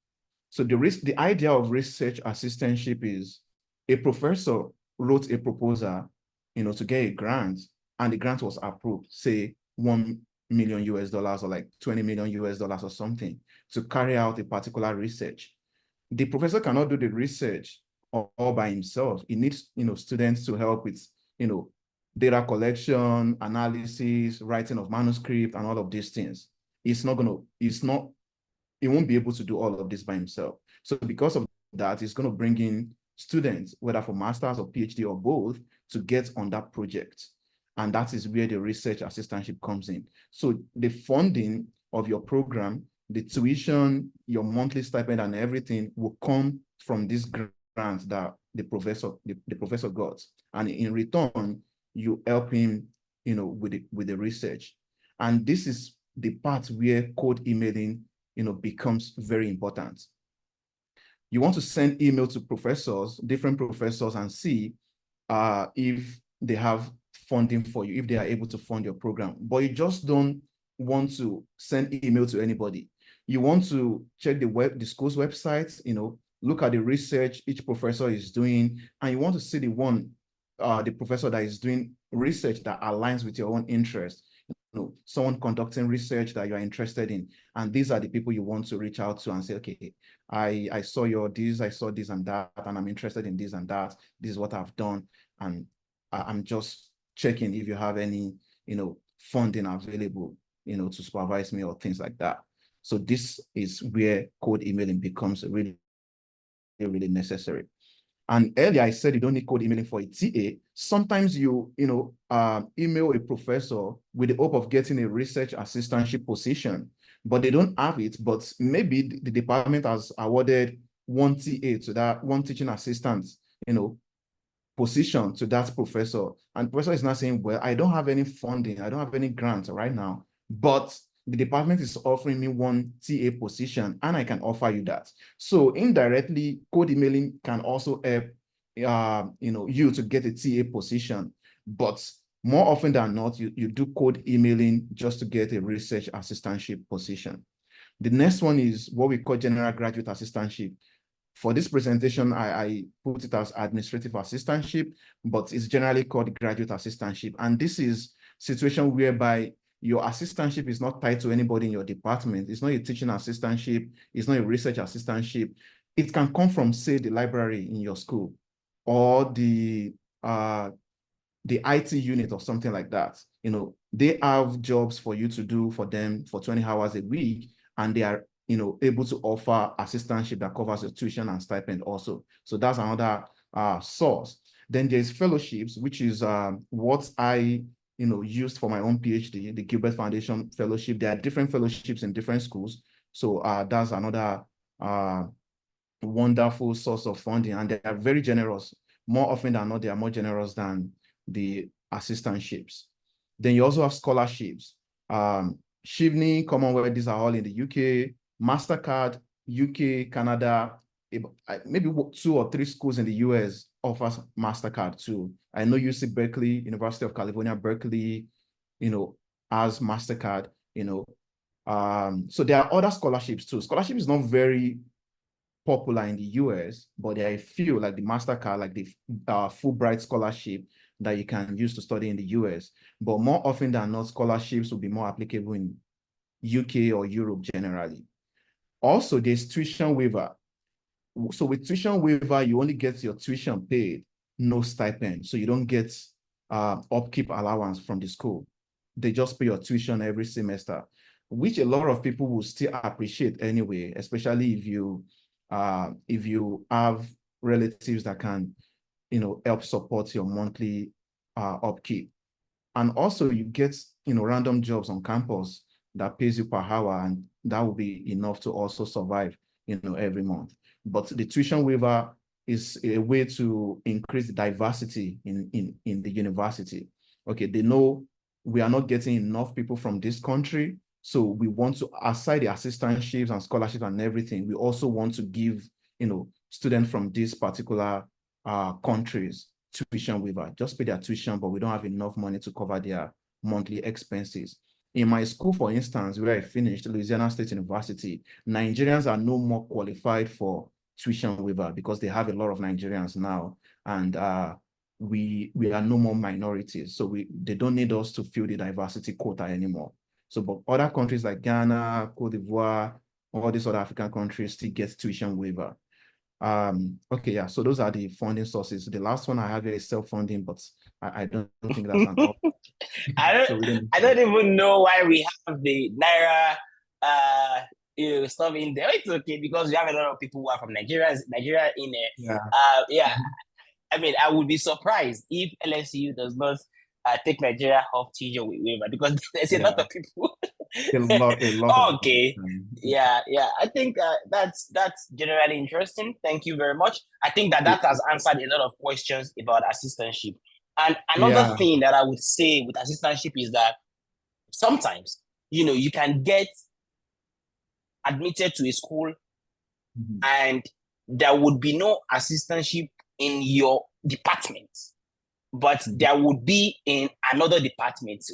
So the idea of research assistantship is a professor wrote a proposal, to get a grant, and the grant was approved, say 1 million US dollars or like 20 million US dollars or something to carry out a particular research. The professor cannot do the research all by himself. He needs, students to help with, data collection, analysis, writing of manuscript, and all of these things. He won't be able to do all of this by himself. So because of that, he's going to bring in students, whether for master's or PhD or both, to get on that project. And that is where the research assistantship comes in. So the funding of your program, the tuition, your monthly stipend, and everything will come from this grant that the professor got. And in return, you help him, with the research. And this is the part where code emailing, becomes very important. You want to send email to professors, different professors, and see if they have funding for you, if they are able to fund your program. But you just don't want to send email to anybody. You want to check the school's website, look at the research each professor is doing, and you want to see the professor that is doing research that aligns with your own interest. Someone conducting research that you are interested in, and these are the people you want to reach out to and say, okay, I saw I saw this and that, and I'm interested in this and that. This is what I've done, and I'm just checking if you have any, funding available, to supervise me or things like that. So this is where cold emailing becomes really, really necessary. And earlier I said you don't need cold emailing for a TA. Sometimes you email a professor with the hope of getting a research assistantship position, but they don't have it. But maybe the department has awarded one TA to that one teaching assistant, position to that professor. And the professor is not saying, well, I don't have any funding, I don't have any grants right now, but the department is offering me one TA position and I can offer you that. So indirectly, cold emailing can also help you to get a TA position. But more often than not, you do cold emailing just to get a research assistantship position. The next one is what we call general graduate assistantship. For this presentation, I put it as administrative assistantship, but it's generally called graduate assistantship. And this is situation whereby your assistantship is not tied to anybody in your department. It's not a teaching assistantship. It's not a research assistantship. It can come from, say, the library in your school or the IT unit or something like that. They have jobs for you to do for them for 20 hours a week, and they are able to offer assistantship that covers your tuition and stipend also. So that's another source. Then there's fellowships, which is what I used for my own PhD, the Gilbert Foundation Fellowship. There are different fellowships in different schools. So that's another wonderful source of funding, and they are very generous. More often than not, they are more generous than the assistantships. Then you also have scholarships. Shivni, Commonwealth, these are all in the UK. MasterCard, UK, Canada, maybe 2 or 3 schools in the US offers MasterCard too. I know UC Berkeley, University of California, Berkeley, has MasterCard, so there are other scholarships too. Scholarship is not very popular in the US, but there are a few like the MasterCard, like the Fulbright scholarship that you can use to study in the US. But more often than not, scholarships will be more applicable in UK or Europe generally. Also, there's tuition waiver. So with tuition waiver, you only get your tuition paid, no stipend. So you don't get upkeep allowance from the school. They just pay your tuition every semester, which a lot of people will still appreciate anyway, especially if you have relatives that can, help support your monthly upkeep. And also you get, random jobs on campus that pays you per hour, and that will be enough to also survive, every month. But the tuition waiver is a way to increase the diversity in the university. Okay, they know we are not getting enough people from this country, so we want to, aside the assistantships and scholarships and everything, we also want to give, students from these particular countries tuition waiver. Just pay their tuition, but we don't have enough money to cover their monthly expenses. In my school, for instance, where I finished, Louisiana State University, Nigerians are no more qualified for tuition waiver because they have a lot of Nigerians now, and we are no more minorities. So they don't need us to fill the diversity quota anymore. So, but other countries like Ghana, Cote d'Ivoire, all these other African countries still get tuition waiver. Okay, yeah, so those are the funding sources. The last one I have here is self-funding, but I don't think that's an option. I don't even know why we have the Naira stuff in there. It's okay because we have a lot of people who are from Nigeria in there. Yeah. I mean, I would be surprised if LSU does not take Nigeria off teacher waiver because there's a lot of people. a lot Okay. Yeah. I think that's generally interesting. Thank you very much. I think that has answered a lot of questions about assistantship. And another thing that I would say with assistantship is that sometimes, you can get admitted to a school and there would be no assistantship in your department, but there would be in another department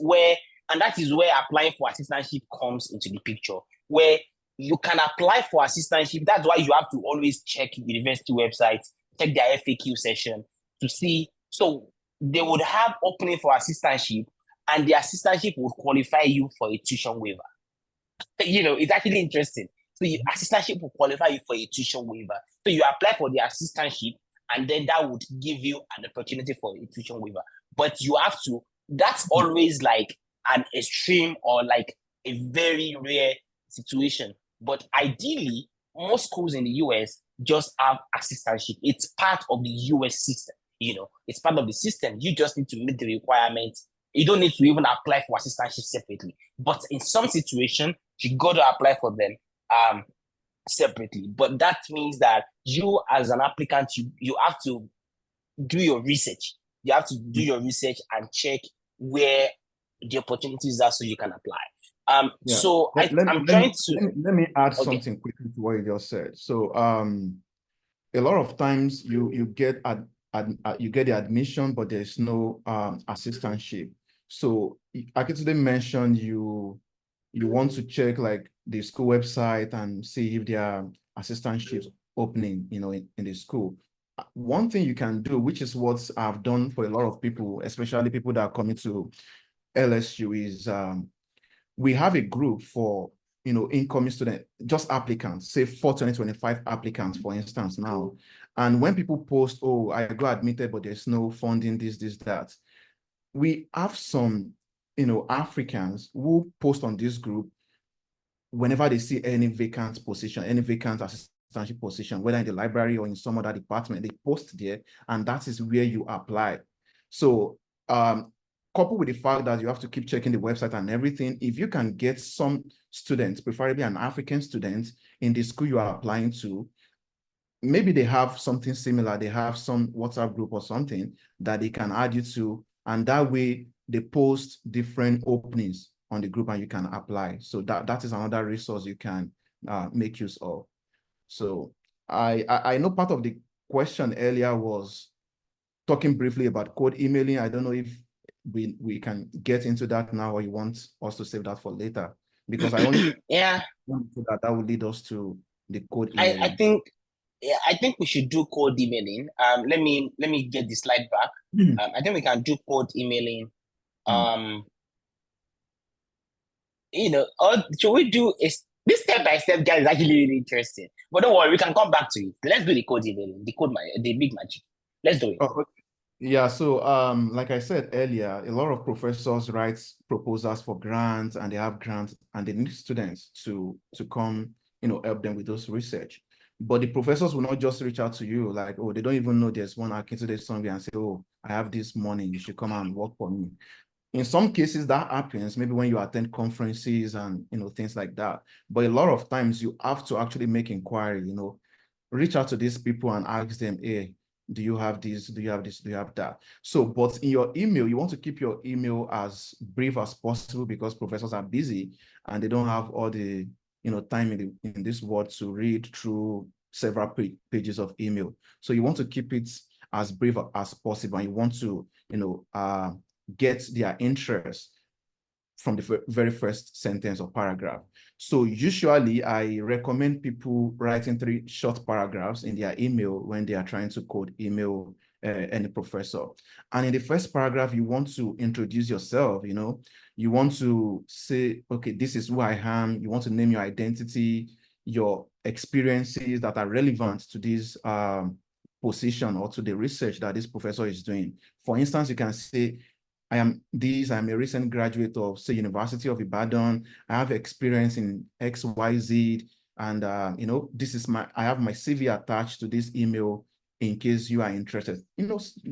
and that is where applying for assistantship comes into the picture, where you can apply for assistantship. That's why you have to always check university websites, check their FAQ session to see. So they would have opening for assistantship, and the assistantship would qualify you for a tuition waiver. It's actually interesting. So assistantship will qualify you for a tuition waiver. So you apply for the assistantship, and then that would give you an opportunity for a tuition waiver. But you have to, that's always like an extreme or like a very rare situation. But ideally, most schools in the US just have assistantship. It's part of the US system. It's part of the system. You just need to meet the requirements. You don't need to even apply for assistantship separately. But in some situation, you got to apply for them separately. But that means that you, as an applicant, you have to do your research. You have to do your research and check where the opportunities are so you can apply. Yeah. So I'm trying to. Let me add Okay. something quickly to what you just said. So a lot of times you get the admission, but there's no assistantship. So Akintunde mentioned you want to check like the school website and see if there are assistantships opening, in the school. One thing you can do, which is what I've done for a lot of people, especially people that are coming to LSU, is we have a group for incoming student, just applicants, say for 2025 applicants, for instance, now. And when people post, oh, I got admitted, but there's no funding, this, that, we have some Africans who post on this group whenever they see any vacant position, any vacant assistantship position, whether in the library or in some other department, they post there, and that is where you apply. So coupled with the fact that you have to keep checking the website and everything, if you can get some students, preferably an African student, in the school you are applying to, maybe they have something similar, they have some WhatsApp group or something that they can add you to, and that way they post different openings on the group and you can apply. So that is another resource you can make use of. So I know part of the question earlier was talking briefly about cold emailing. I don't know if we can get into that now, or you want us to save that for later, because I only yeah that will lead us to the code emailing. I think we should do cold emailing. Let me get the slide back. I think we can do cold emailing. Should we do this step-by-step guide is actually really interesting. But don't worry, we can come back to it. Let's do the code emailing, the big magic. Let's do it. Oh, okay. Yeah, so like I said earlier, a lot of professors write proposals for grants, and they have grants, and they need students to come, help them with those research. But the professors will not just reach out to you like, oh, they don't even know there's one Akintunde somewhere and say, oh, I have this money, you should come and work for me. In some cases that happens, maybe when you attend conferences and things like that. But a lot of times you have to actually make inquiry, reach out to these people and ask them, hey, do you have this? Do you have this? Do you have that? So, but in your email, you want to keep your email as brief as possible, because professors are busy and they don't have all the time in this world to read through several pages of email. So you want to keep it as brief as possible, and you want to get their interest from the very first sentence or paragraph. So usually I recommend people writing 3 short paragraphs in their email when they are trying to code email any professor. And in the first paragraph, you want to introduce yourself, you want to say, okay, this is who I am. You want to name your identity, your experiences that are relevant to this position or to the research that this professor is doing. For instance, you can say, I'm a recent graduate of, say, University of Ibadan. I have experience in XYZ, and I have my CV attached to this email in case you are interested,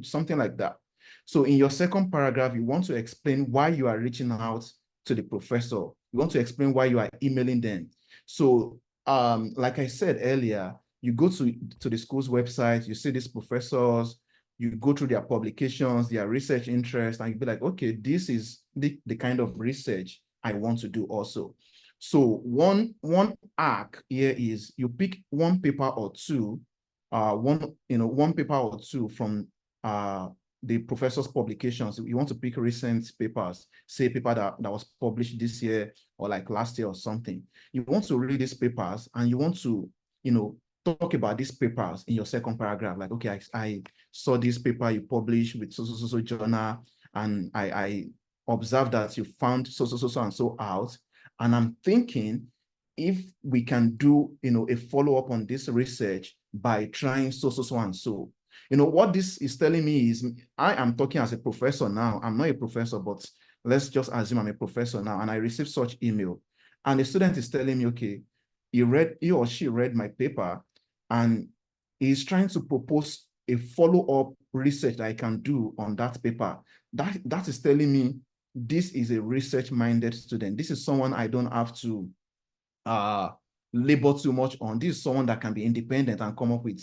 something like that. So in your second paragraph, you want to explain why you are reaching out to the professor. You want to explain why you are emailing them. So like I said earlier, you go to the school's website, you see these professors, you go through their publications, their research interest, and you be like, okay, this is the kind of research I want to do also. So one arc here is you pick one paper or two, one paper or two from the professor's publications. You want to pick recent papers, say a paper that was published this year or like last year or something. You want to read these papers, and you want to, talk about these papers in your second paragraph. Like, okay, I saw this paper you published with so journal, and I observed that you found so and so out. And I'm thinking if we can do, a follow-up on this research by trying so and so. What this is telling me is I am talking as a professor now. I'm not a professor, but let's just assume I'm a professor now, and I receive such email. And the student is telling me, okay, he or she read my paper, and he's trying to propose a follow-up research that I can do on that paper. That is telling me this is a research-minded student. This is someone I don't have to labor too much on. This is someone that can be independent and come up with,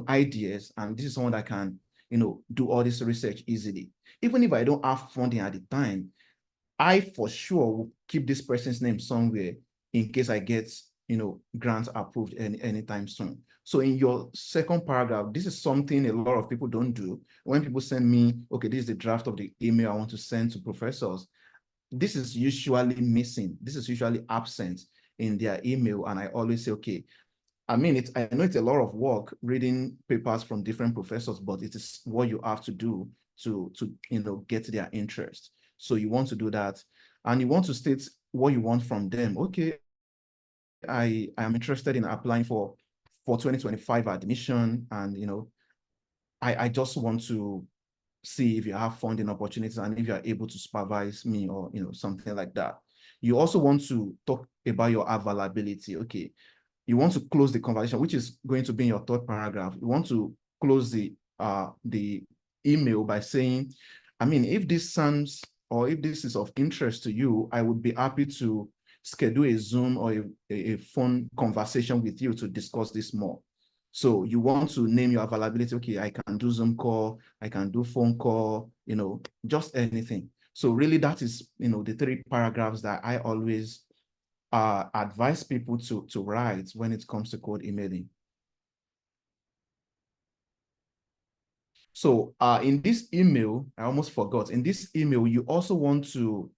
ideas. And this is someone that can, do all this research easily. Even if I don't have funding at the time, I for sure will keep this person's name somewhere in case I get, grants approved anytime soon. So in your second paragraph, this is something a lot of people don't do. When people send me, okay, this is the draft of the email I want to send to professors, this is usually missing. This is usually absent in their email. And I always say, okay, I mean, I know it's a lot of work reading papers from different professors, but it is what you have to do to get their interest. So you want to do that, and you want to state what you want from them. Okay, I am interested in applying for 2025 admission, and I just want to see if you have funding opportunities and if you are able to supervise me, or something like that. You also want to talk about your availability. Okay, you want to close the conversation, which is going to be in your third paragraph. You want to close the email by saying, I mean, if this sounds, or if this is of interest to you, I would be happy to schedule a Zoom or a phone conversation with you to discuss this more. So you want to name your availability. Okay, I can do Zoom call, I can do phone call, just anything. So really that is, the 3 paragraphs that I always advise people to write when it comes to cold emailing. So in this email, I almost forgot, in this email, you also want to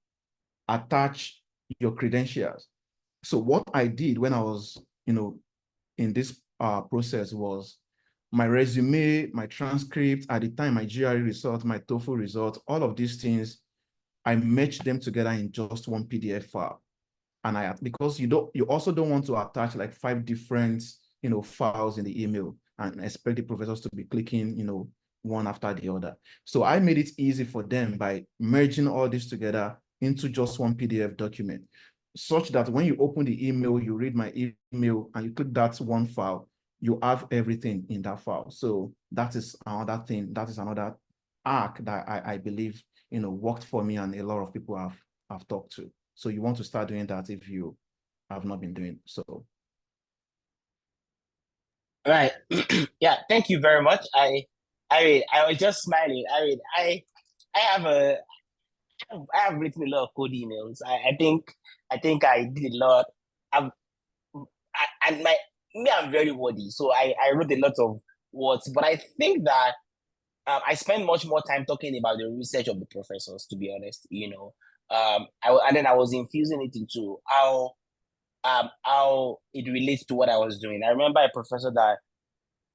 attach your credentials. So what I did when I was, in this process was my resume, my transcript, at the time, my GRE result, my TOEFL result, all of these things, I matched them together in just one PDF file. And because you also don't want to attach like 5 different, files in the email and expect the professors to be clicking, one after the other. So I made it easy for them by merging all this together into just one PDF document, such that when you open the email, you read my email and you click that one file, you have everything in that file. So that is another thing, that is another arc that I believe, worked for me and a lot of people have talked to. So you want to start doing that if you have not been doing so. Right. Yeah, thank you very much. I was just smiling. I have a I have written a lot of code emails. I think I did a lot. I've and I'm very wordy, so I wrote a lot of words. But I think that I spend much more time talking about the research of the professors, to be honest. And then I was infusing it into how it relates to what I was doing. I remember a professor that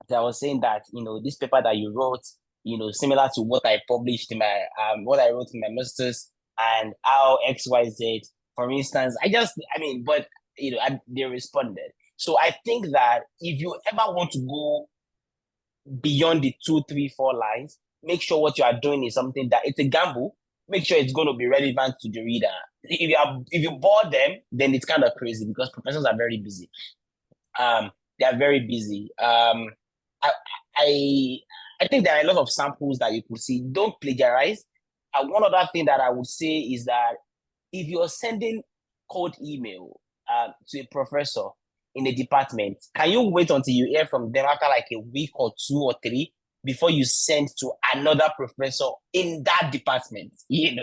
was saying that this paper that you wrote, similar to what I published in my what I wrote in my master's, and how XYZ, for instance. But they responded. So I think that if you ever want to go beyond the 2, 3, 4 lines, make sure what you are doing is something that it's a gamble. Make sure it's going to be relevant to the reader. If you bore them, then it's kind of crazy because professors are very busy. They are very busy. I, I I think there are a lot of samples that you could see. Don't plagiarize. And one other thing that I would say is that if you're sending cold email to a professor in a department, can you wait until you hear from them after like a week or 2 or 3 before you send to another professor in that department? Do you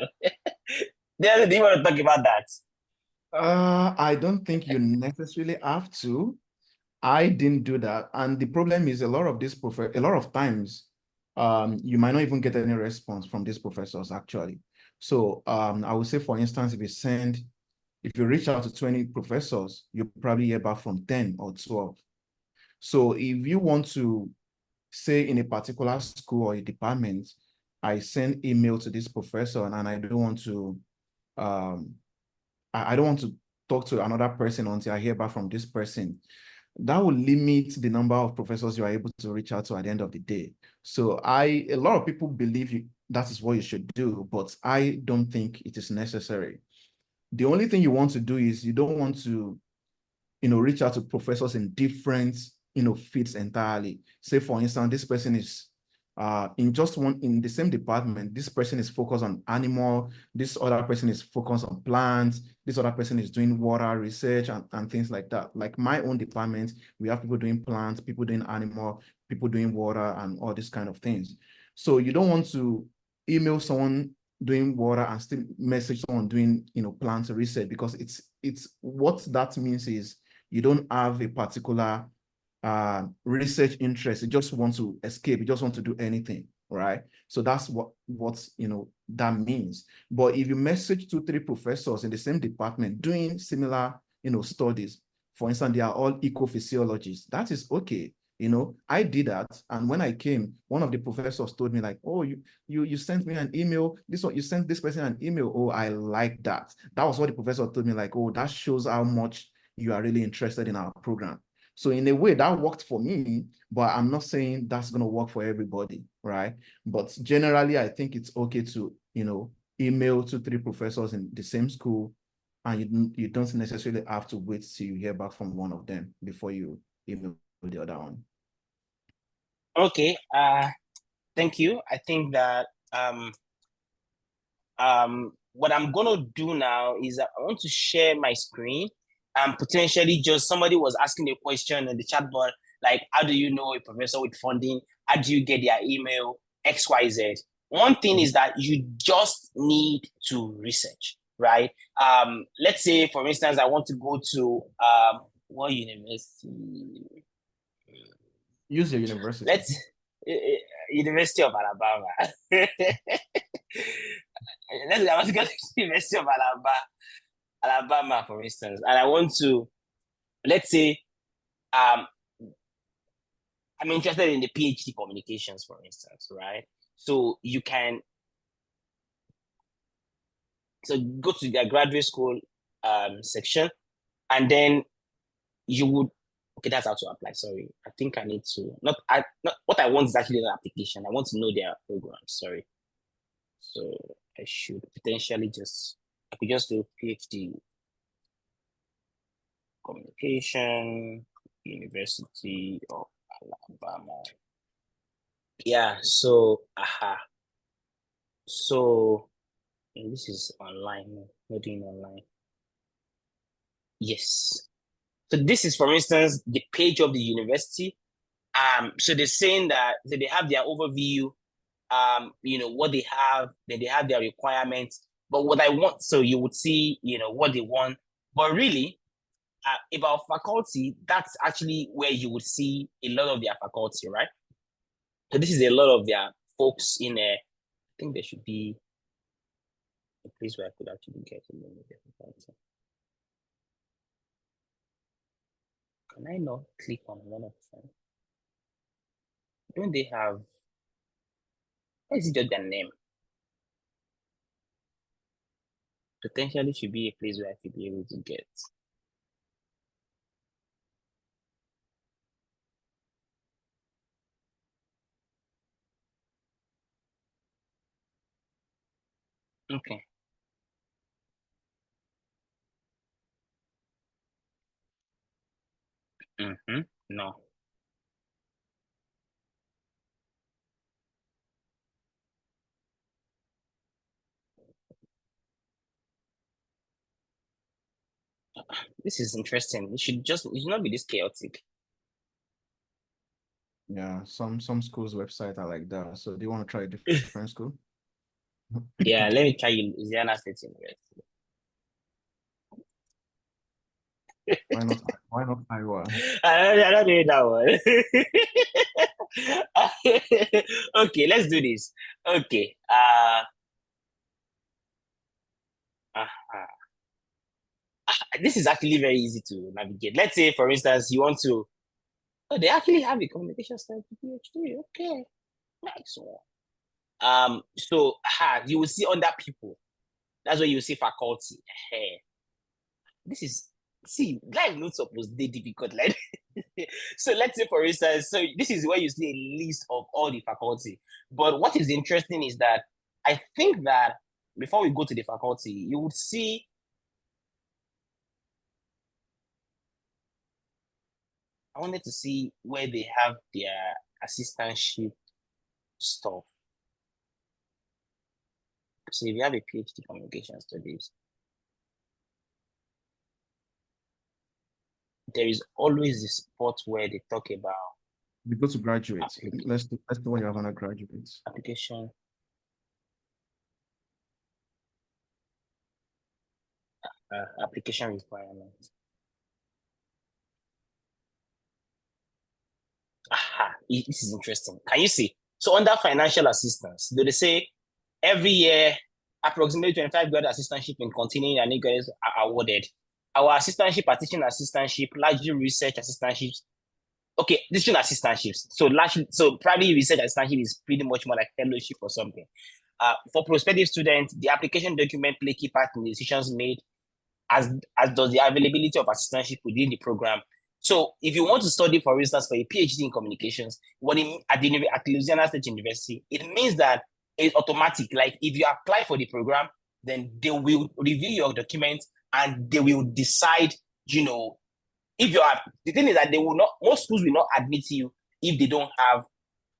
want to talk about that? I don't think you necessarily have to. I didn't do that. And the problem is a lot of times, you might not even get any response from these professors actually. So I would say, for instance, if you reach out to 20 professors, you probably hear back from 10 or 12. So if you want to say in a particular school or a department, I send email to this professor and I don't want to um, I don't want to talk to another person until I hear back from this person. That will limit the number of professors you are able to reach out to at the end of the day. So a lot of people believe that is what you should do, but I don't think it is necessary. The only thing you want to do is you don't want to, reach out to professors in different, fields entirely. Say, for instance, this person is in the same department, this person is focused on animal, this other person is focused on plants, this other person is doing water research and things like that. Like my own department, we have people doing plants, people doing animal, people doing water and all these kind of things. So you don't want to email someone doing water and still message someone doing, plant research, because it's what that means is you don't have a particular research interest. You just want to escape. You just want to do anything, right? So that's what that means. But if you message 2, 3 professors in the same department doing similar, studies, for instance, they are all ecophysiologists, that is okay. I did that, and when I came, one of the professors told me like, "Oh, you sent me an email. This one, you sent this person an email. Oh, I like that." That was what the professor told me. Like, "Oh, that shows how much you are really interested in our program." So in a way, that worked for me, but I'm not saying that's going to work for everybody, right? But generally, I think it's okay to email 2, 3 professors in the same school, and you don't necessarily have to wait till you hear back from one of them before you email the other one. Okay. Thank you. I think that what I'm gonna do now is I want to share my screen, and potentially just somebody was asking a question in the chat bar, like, how do you know a professor with funding? How do you get their email? XYZ. One thing is that you just need to research, right? Let's say, for instance, I want to go to what university? Use your university. Let's University of Alabama. Let's I want to go to University of Alabama, for instance, and I want to, let's say, I'm interested in the PhD communications, for instance, right? So you can go to their graduate school section, and then you would, okay, that's how to apply. Sorry, I think I need to not what I want is actually an application. I want to know their program. Sorry, so I should potentially I could just do PhD communication, University of Alabama. Yeah, so so this is online, not doing online. Yes. So this is, for instance, the page of the university. So they're saying that they have their overview, what they have, then they have their requirements. But what I want, so you would see, what they want. But really, about faculty, that's actually where you would see a lot of their faculty, right? So this is a lot of their folks in there. I think there should be a place where I could actually get a name of their faculty. Can I not click on one of them? Don't they have, why is it just their name? Potentially should be a place where I should be able to get. Okay. No. This is interesting. It should not be this chaotic. Yeah, some schools' website are like that. So do you want to try a different school? Yeah, let me try Louisiana State University. Why not Iowa? I'm not doing that one. Okay, let's do this. Okay. This is actually very easy to navigate. Let's say, for instance, you want to. Oh, they actually have a communication science PhD. Okay, nice one. So you will see under people. That's where you see faculty. Hey, this is life not supposed to be difficult. Like, so let's say, for instance, so this is where you see a list of all the faculty. But what is interesting is that I think that before we go to the faculty, you would see I wanted to see where they have their assistantship stuff. So if you have a PhD communication studies, there is always this spot where they talk about We go to graduates. Let's do when you have undergraduates. application. Application requirements. Aha, this is interesting. Can you see? So under financial assistance, do they say every year approximately 25 grad assistantship in continuing and new graduates are awarded? Our assistantship are teaching assistantship, largely research assistantships. Okay, teaching assistantships. So probably research assistantship is pretty much more like fellowship or something. For prospective students, the application document play key part in the decisions made, as does the availability of assistantship within the program. So if you want to study, for instance, for a PhD in communications, at Louisiana State University, it means that it's automatic. Like if you apply for the program, then they will review your documents and they will decide, if you are, the thing is that most schools will not admit you if they don't have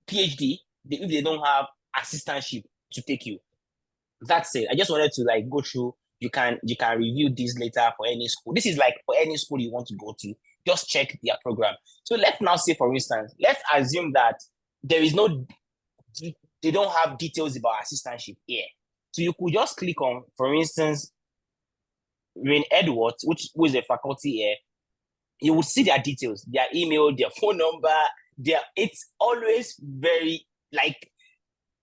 PhD, if they don't have assistantship to take you. That's it. I just wanted to go through. You can review this later for any school. This is like for any school you want to go to. Just check their program. So let's now say, for instance, let's assume that they don't have details about assistantship here. So you could just click on, for instance, Rain Edwards, who is a faculty here. You would see their details, their email, their phone number. It's always very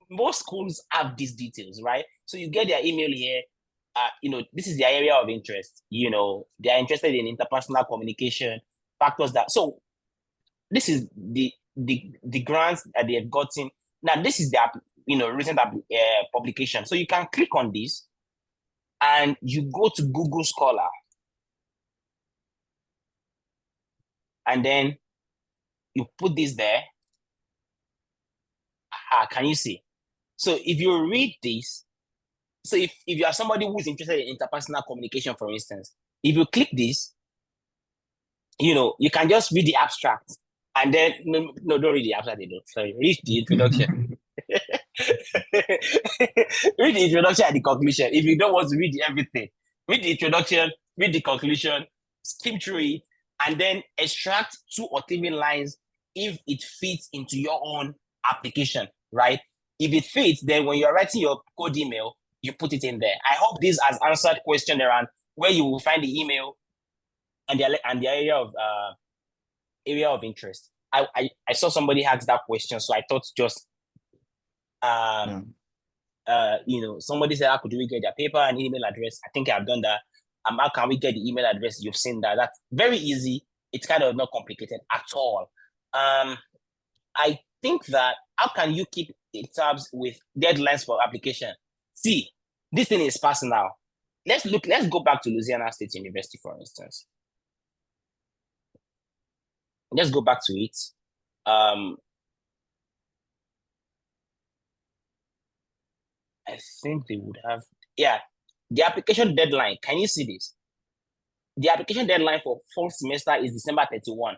most schools have these details, right? So you get their email here. This is their area of interest. They are interested in interpersonal communication, factors that. So this is the grants that they have gotten. Now this is their recent publication. So you can click on this, and you go to Google Scholar, and then you put this there. Can you see? So if you read this, so if you are somebody who is interested in interpersonal communication, for instance, if you click this, you can just read the abstract, and then no, don't read the abstract. Sorry, read the introduction. Read the introduction and the conclusion. If you don't want to read everything, read the introduction, read the conclusion, skim through it, and then extract 2 or 3 lines if it fits into your own application, right? If it fits, then when you're writing your code email, you put it in there. I hope this has answered question around where you will find the email and the area of interest. I saw somebody ask that question, so I thought just somebody said, how could we get their paper and email address? I think I've done that. How can we get the email address? You've seen that. That's very easy. It's kind of not complicated at all. I think that how can you keep in tabs with deadlines for application? See, this thing is personal. Let's go back to Louisiana State University, for instance. Let's go back to it. I think they would have, the application deadline. Can you see this? The application deadline for fall semester is December 31.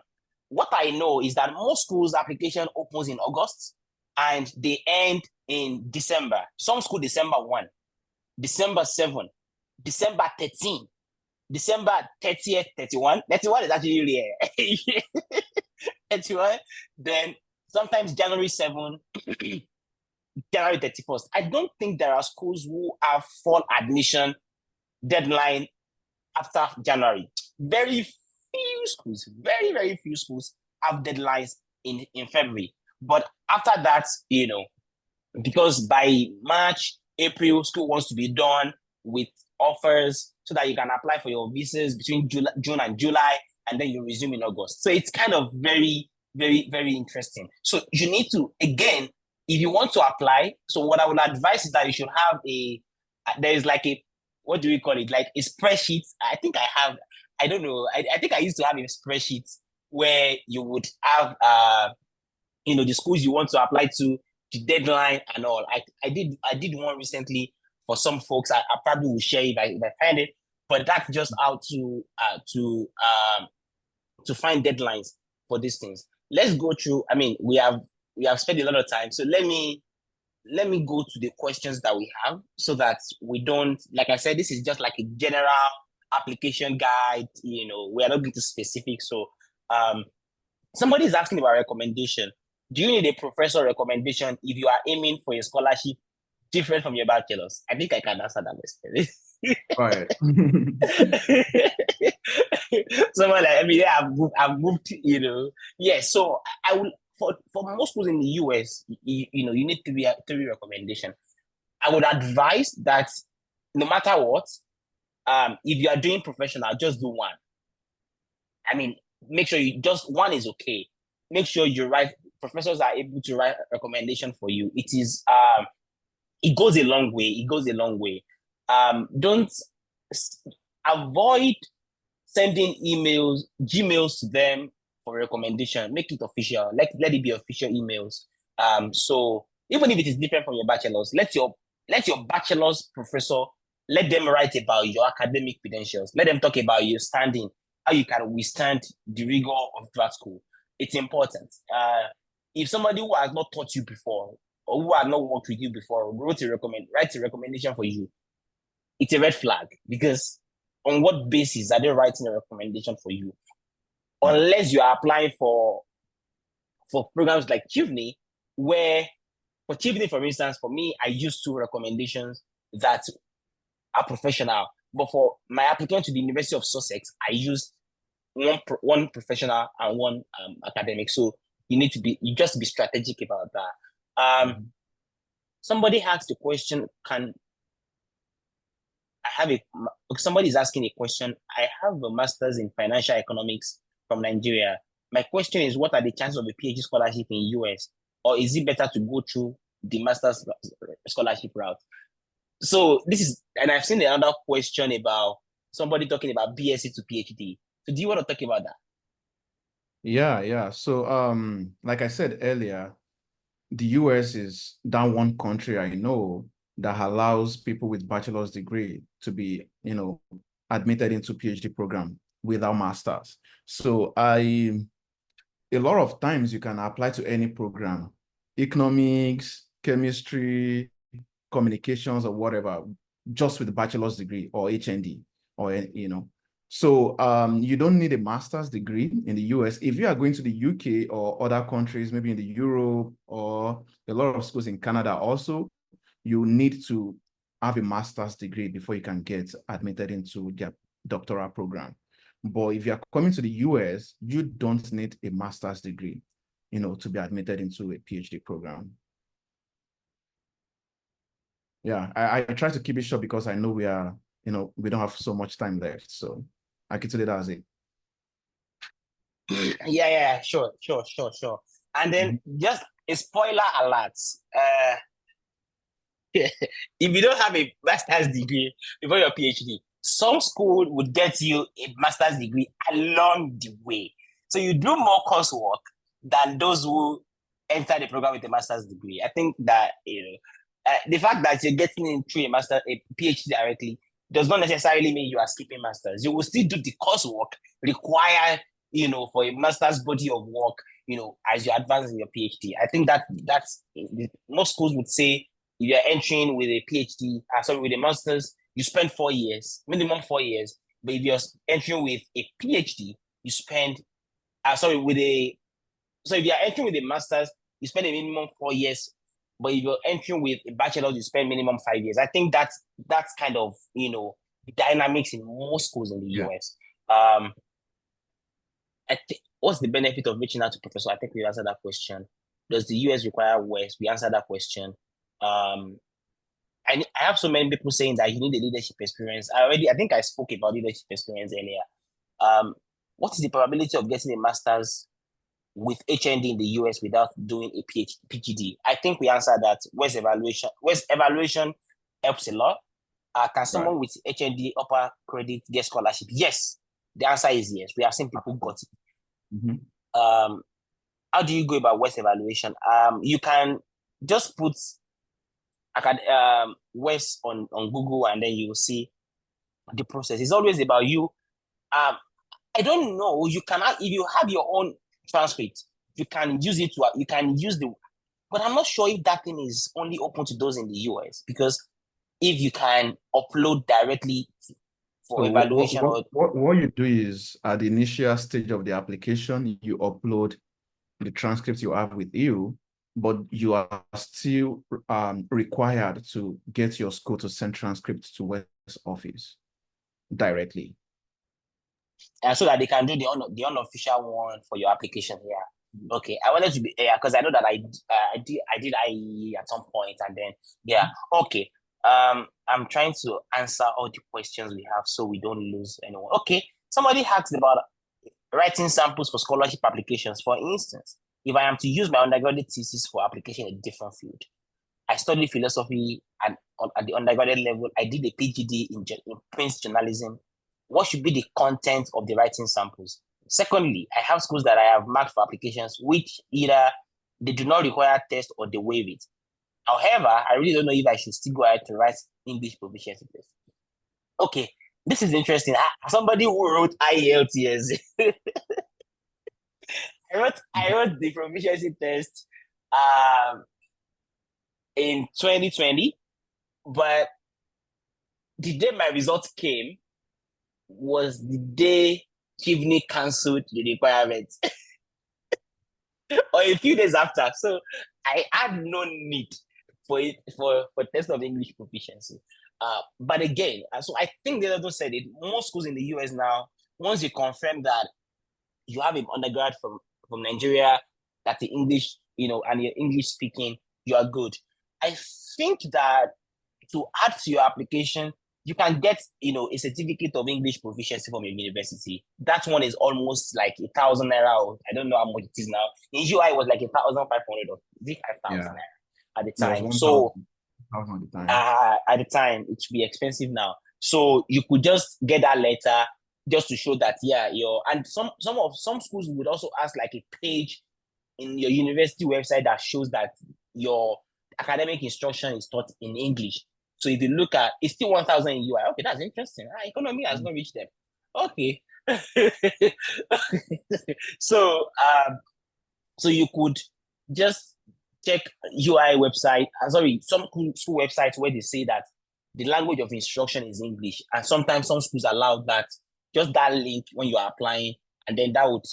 What I know is that most schools' application opens in August and they end in December. Some school December 1, December 7, December 13, December 30th, 31. 31 is actually rare. 31. Then sometimes January 7, January 31st. I don't think there are schools who have fall admission deadline after January. Very few schools, very, very few schools have deadlines in February. But after that, because by March, April, school wants to be done with offers so that you can apply for your visas between June and July, and then you resume in August. So it's kind of very, very, very interesting. So you need to, again, if you want to apply, so what I would advise is that you should have there's like a, what do we call it? Like a spreadsheet. I think I have, I don't know. I think I used to have a spreadsheet where you would have, the schools you want to apply to, the deadline and all. I did one recently for some folks. I probably will share if I find it, but that's just how to find deadlines for these things. Let's go through. I mean, we have spent a lot of time, so let me go to the questions that we have so that we don't, like I said, this is just like a general application guide. We are not getting specific. So somebody is asking about recommendation. Do you need a professor recommendation if you are aiming for a scholarship different from your bachelor's? I think I can answer that question. Right. Someone like, I mean, yeah, I've moved, Yeah, so I will, for most schools in the US, you need three recommendation. I would advise that no matter what, if you are doing professional, just do one. I mean, make sure you just one is okay. Make sure you write. Professors are able to write a recommendation for you. It goes a long way. It goes a long way. Don't avoid sending Gmails to them for recommendation. Make it official. Let it be official emails. So even if it is different from your bachelor's, let your bachelor's professor let them write about your academic credentials. Let them talk about your standing, how you can withstand the rigor of grad school. It's important. If somebody who has not taught you before or who has not worked with you before writes a recommendation for you, it's a red flag, because on what basis are they writing a recommendation for you? Right. Unless you are applying for programs like Chivney, where for Chivney, for instance, for me, I use 2 recommendations that are professional. But for my applicant to the University of Sussex, I used one professional and one academic. So you just be strategic about that. Somebody asked the question, somebody is asking a question. I have a master's in financial economics from Nigeria. My question is, what are the chances of a PhD scholarship in US? Or is it better to go through the master's scholarship route? So and I've seen another question about somebody talking about BSc to PhD. So do you want to talk about that? Yeah. So like I said earlier, the US is that one country I know that allows people with bachelor's degree to be, admitted into PhD program without masters. So a lot of times you can apply to any program, economics, chemistry, communications, or whatever, just with a bachelor's degree or HND, or So you don't need a master's degree in the US. If you are going to the UK or other countries, maybe in the Europe or a lot of schools in Canada also, you need to have a master's degree before you can get admitted into their doctoral program. But if you are coming to the US, you don't need a master's degree, to be admitted into a PhD program. Yeah, I try to keep it short because I know we don't have so much time left. So I consider that as it. Yeah, sure. And then just a spoiler alert. If you don't have a master's degree before your PhD, some school would get you a master's degree along the way. So you do more coursework than those who enter the program with a master's degree. I think that the fact that you're getting into a PhD directly does not necessarily mean you are skipping masters. You will still do the coursework required, for a master's body of work, as you advance in your PhD. I think that's most schools would say if you're entering with a PhD, with a master's, you spend 4 years, minimum 4 years. But if you're entering with a PhD, you spend, if you're entering with a master's, you spend a minimum 4 years. But if you're entering with a bachelor's, you spend minimum 5 years. I think that's kind of, the dynamics in most schools in the US. What's the benefit of reaching out to professor? I think we answered that question. Does the US require West? We answered that question. I have so many people saying that you need a leadership experience. I think I spoke about leadership experience earlier. What is the probability of getting a master's with HND in the US without doing a PhD? I think we answered that. West evaluation helps a lot. Can someone with HND upper credit get scholarship? Yes. The answer is yes. We have seen people got it. Mm-hmm. How do you go about West evaluation? You can just put West on Google, and then you will see the process. It's always about you. I don't know. You cannot, if you have your own transcript. You can use it to, you can use the, but I'm not sure if that thing is only open to those in the US, because if you can upload directly for So evaluation or what you do is at the initial stage of the application, you upload the transcripts you have with you, but you are still required to get your school to send transcripts to West office directly. so that they can do the unofficial one for your application. Yeah. Okay. I wanted to be, yeah, because I know that I did IE at some point, and then yeah. Okay. I'm trying to answer all the questions we have so we don't lose anyone. Okay. Somebody asked about writing samples for scholarship applications. For instance, if I am to use my undergraduate thesis for application in a different field, I studied philosophy and at the undergraduate level, I did a PhD in print journalism. What should be the content of the writing samples? Secondly, I have schools that I have marked for applications which either they do not require test or they waive it. However, I really don't know if I should still go ahead to write English proficiency test. Okay, this is interesting. Somebody who wrote IELTS. I wrote the proficiency test in 2020, but the day my results came was the day Kivni cancelled the requirement, or a few days after. So I had no need for it for test of English proficiency. But again, so I think the other said it. Most schools in the US now, once you confirm that you have an undergrad from Nigeria, that the English, and you're English speaking, you are good. I think that to add to your application, you can get, a certificate of English proficiency from your university. That one is almost like 1,000 naira, or I don't know how much it is now. In UI, it was like 1,500 or 5,000 naira at the time. So 1,000 at the time. at the time, it should be expensive now. So you could just get that letter just to show that, yeah, and some schools would also ask like a page in your university website that shows that your academic instruction is taught in English. So if you look at, it's still 1,000 in UI. Okay, that's interesting. Economy has not reached them. Okay. So so you could just check UI website. Some school websites where they say that the language of instruction is English, and sometimes some schools allow that, just that link when you are applying, and then that would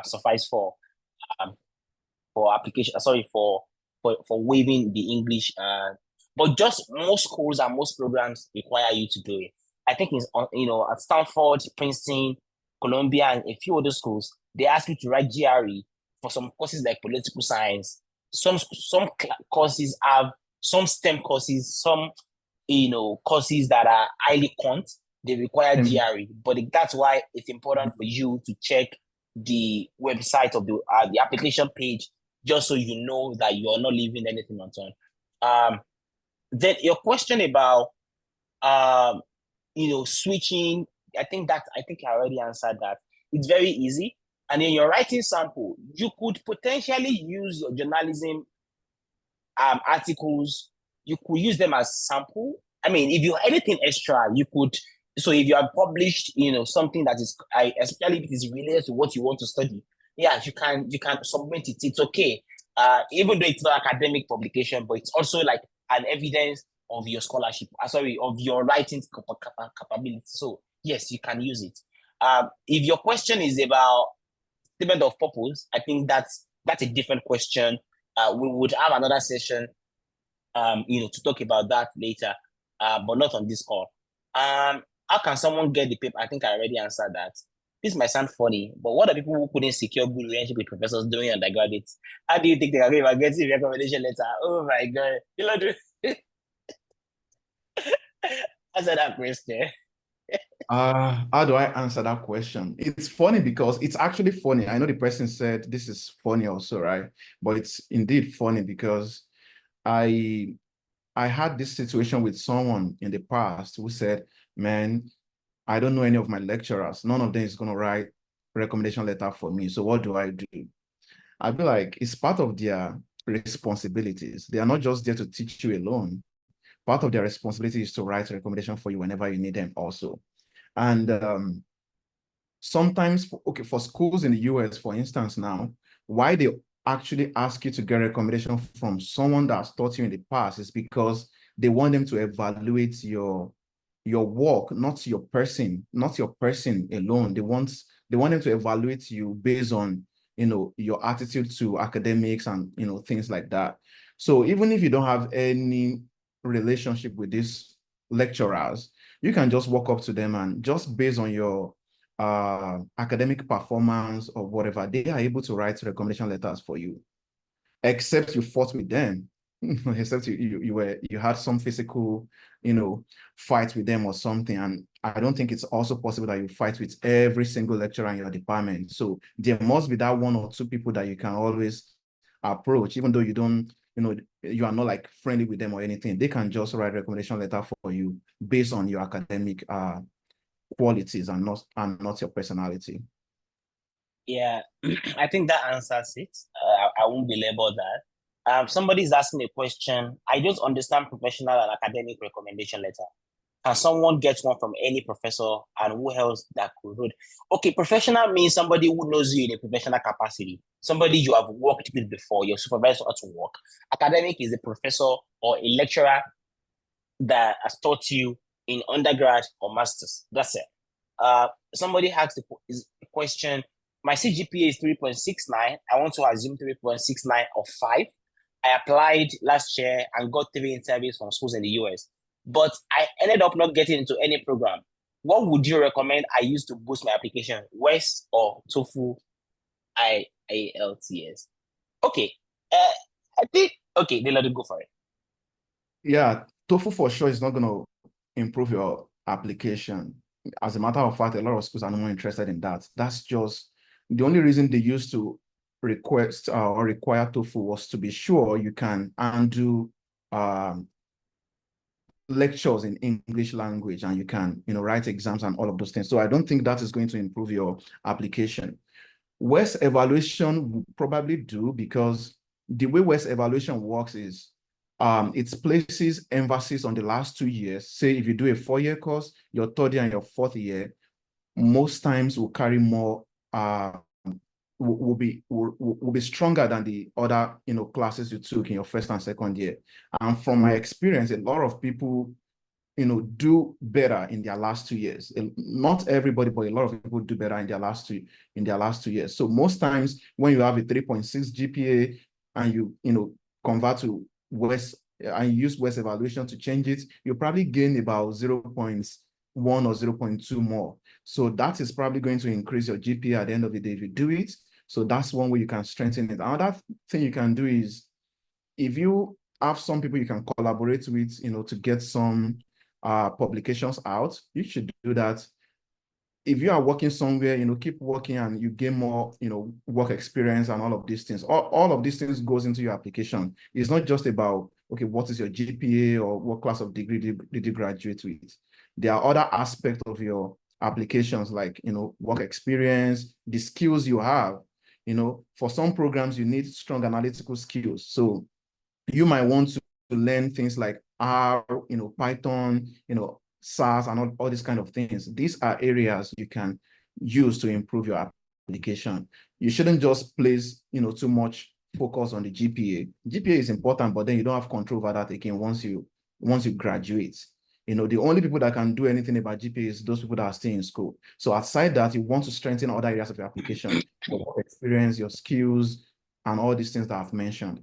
suffice for application. For waiving the English. But just most schools and most programs require you to do it. I think it's at Stanford, Princeton, Columbia, and a few other schools, they ask you to write GRE for some courses like political science. Some courses have some STEM courses, some courses that are highly quant. They require GRE, but that's why it's important for you to check the website of the application page, just so you know that you're not leaving anything undone. Then your question about switching, I think I already answered that. It's very easy. And in your writing sample, you could potentially use your journalism articles. You could use them as sample. I mean, if you have anything extra, you could. So if you have published, something that is, especially if it is related to what you want to study, yeah, you can submit it. It's okay. Even though it's not academic publication, but it's also like an evidence of your scholarship. Of your writing capability. So yes, you can use it. If your question is about statement of purpose, I think that's a different question. We would have another session, to talk about that later, but not on this call. How can someone get the paper? I think I already answered that. This might sound funny, but what are people who couldn't secure good relationship with professors during undergraduate? How do you think they can get a recommendation letter? Oh my God. Answer that question. How do I answer that question? It's funny because it's actually funny. I know the person said this is funny also, right? But it's indeed funny because I had this situation with someone in the past who said, man, I don't know any of my lecturers. None of them is going to write recommendation letter for me. So what do I do? I'd be like, it's part of their responsibilities. They are not just there to teach you alone. Part of their responsibility is to write a recommendation for you whenever you need them also. And sometimes, for schools in the US, for instance, now, why they actually ask you to get a recommendation from someone that's taught you in the past is because they want them to evaluate your work, not your person alone. They want them to evaluate you based on, your attitude to academics and, things like that. So even if you don't have any relationship with these lecturers, you can just walk up to them and just based on your academic performance or whatever, they are able to write recommendation letters for you, except you fought with them, except you had some physical, fight with them or something. And I don't think it's also possible that you fight with every single lecturer in your department. So there must be that one or two people that you can always approach, even though you don't, you are not like friendly with them or anything. They can just write a recommendation letter for you based on your academic qualities and not your personality. Yeah, I think that answers it. I won't belabor that. Somebody's asking a question. I don't understand professional and academic recommendation letter. Can someone get one from any professor, and who else that could read? Okay, professional means somebody who knows you in a professional capacity, somebody you have worked with before, your supervisor at work. Academic is a professor or a lecturer that has taught you in undergrad or masters. That's it. Somebody asked the question, my CGPA is 3.69. I want to assume 3.69 or 5. I applied last year and got 3 interviews from schools in the US, but I ended up not getting into any program. What would you recommend I use to boost my application? WES or TOEFL IELTS? Okay, I think, okay, they let it go for it. Yeah, TOEFL for sure is not going to improve your application. As a matter of fact, a lot of schools are not more interested in that. That's just the only reason they used to request or require TOEFL was to be sure you can undo lectures in English language and you can, write exams and all of those things. So I don't think that is going to improve your application. WES evaluation will probably do, because the way WES evaluation works is it places emphasis on the last 2 years. Say if you do a 4-year course, your 3rd year and your 4th year, most times will carry more, will be stronger than the other, classes you took in your 1st and 2nd year. And from my experience, a lot of people, do better in their last 2 years. Not everybody, but a lot of people do better in their last 2 years. So most times when you have a 3.6 GPA and you convert to WES and you use WES evaluation to change it, you probably gain about 0.1 or 0.2 more. So that is probably going to increase your GPA at the end of the day if you do it. So that's one way you can strengthen it. Another thing you can do is, if you have some people you can collaborate with, to get some publications out, you should do that. If you are working somewhere, keep working and you gain more, work experience and all of these things. All of these things goes into your application. It's not just about, okay, what is your GPA or what class of degree did you graduate with? There are other aspects of your applications like, work experience, the skills you have. For some programs, you need strong analytical skills. So you might want to learn things like R, Python, SAS, and all these kind of things. These are areas you can use to improve your application. You shouldn't just place, too much focus on the GPA. GPA is important, but then you don't have control over that again once you graduate. The only people that can do anything about GPA is those people that are still in school. So aside that, you want to strengthen other areas of your application, your experience, your skills, and all these things that I've mentioned.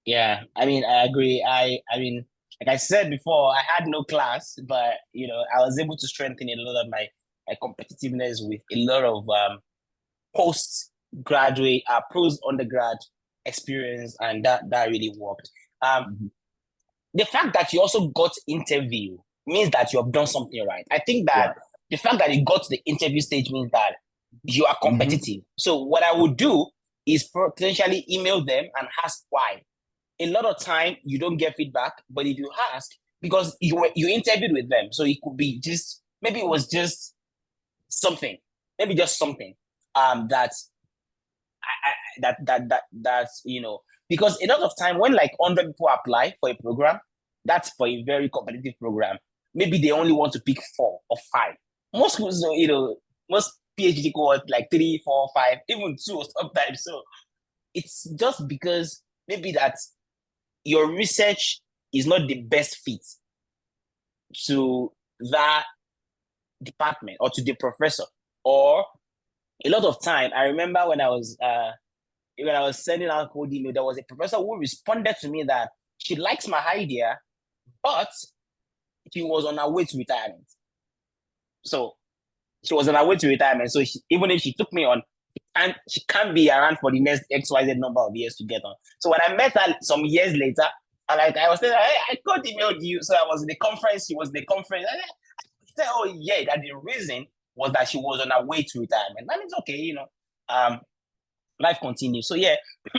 Yeah, I mean, I agree. I mean, like I said before, I had no class, but I was able to strengthen a lot of my competitiveness with a lot of postgraduate, post undergrad experience, and that really worked. The fact that you also got interview means that you have done something right. I think that the fact that you got to the interview stage means that you are competitive. So what I would do is potentially email them and ask why. A lot of time you don't get feedback, but if you ask, because you interviewed with them, so it could be just, maybe it was just something, that that's because a lot of time when like 100 people apply for a program, that's for a very competitive program. Maybe they only want to pick 4 or 5. Most schools, most PhD cohort like 3, 4, 5, even 2 sometimes. So it's just because maybe that your research is not the best fit to that department or to the professor. Or a lot of time, I remember when I was sending out code email, there was a professor who responded to me that she likes my idea, but she was on her way to retirement. So she was on her way to retirement. So even if she took me on, and she can't be around for the next XYZ number of years to get on. So when I met her some years later, I was saying, hey, I got emailed you. So I was in the conference, she was in the conference. And I said, oh yeah, that the reason was that she was on her way to retirement. And it's okay, life continues. So yeah,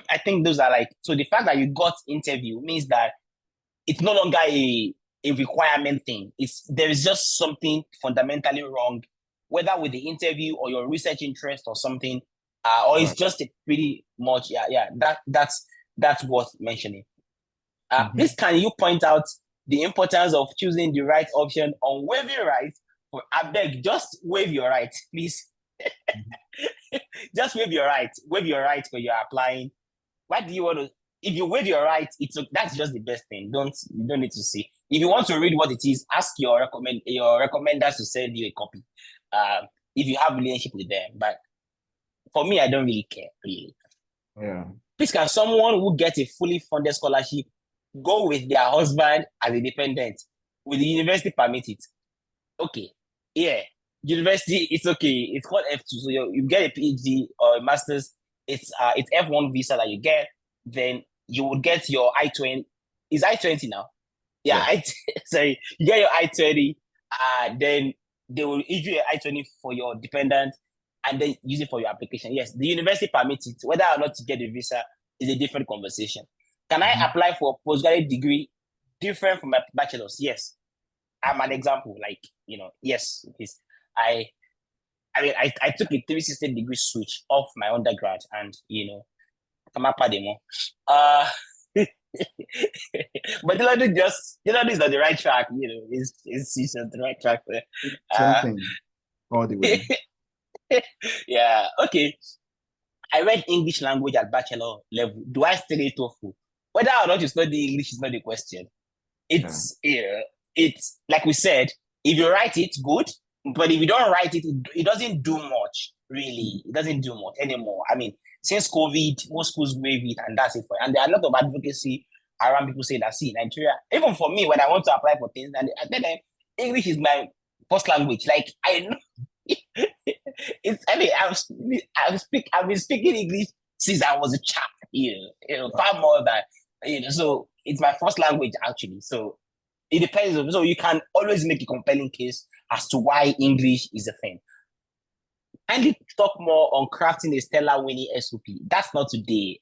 I think those are like, so the fact that you got interview means that it's no longer a requirement thing. There is just something fundamentally wrong, whether with the interview or your research interest or something, or it's just a pretty much, that's worth mentioning. Please, can you point out the importance of choosing the right option on waiving rights? I beg, just waive your right, please. Just waive your right when you're applying. Why do you want to? If you waive your right, that's just the best thing. You don't need to see. If you want to read what it is, ask your recommenders to send you a copy. If you have relationship with them, but for me, I don't really care really. Yeah. Please, can someone who gets a fully funded scholarship go with their husband as a dependent? Will the university permit it? Okay, yeah. University, it's okay. It's called F2. So you get a PhD or a master's. It's F1 visa that you get. Then you would get your I-20. Is I-20 now? Yeah. Sorry, you get your I-20. Then they will issue your I-20 for your dependent, and then use it for your application. Yes, the university permits it. Whether or not you get the visa is a different conversation. Can I apply for a postgraduate degree different from my bachelor's? Yes. I'm an example. Like, yes, I took a 360-degree switch off my undergrad, and I'm a pademo. But this is on the right track. It's on the right track there. Same thing, all the way. Yeah. Okay. I read English language at bachelor level. Do I study TOEFL? Whether or not you study English is not the question. It's like we said, if you write it, good. But if you don't write it, it doesn't do much, really. It doesn't do much anymore. I mean, since COVID, most schools waive it, and that's it for it. And there are a lot of advocacy around people saying that, see, Nigeria, even for me, when I want to apply for things, and I tell them, English is my first language. Like, I know. I've been speaking English since I was a child, far more than, so it's my first language, actually. So it depends. So you can always make a compelling case as to why English is a thing. Kindly talk more on crafting a stellar winning SOP. That's not today.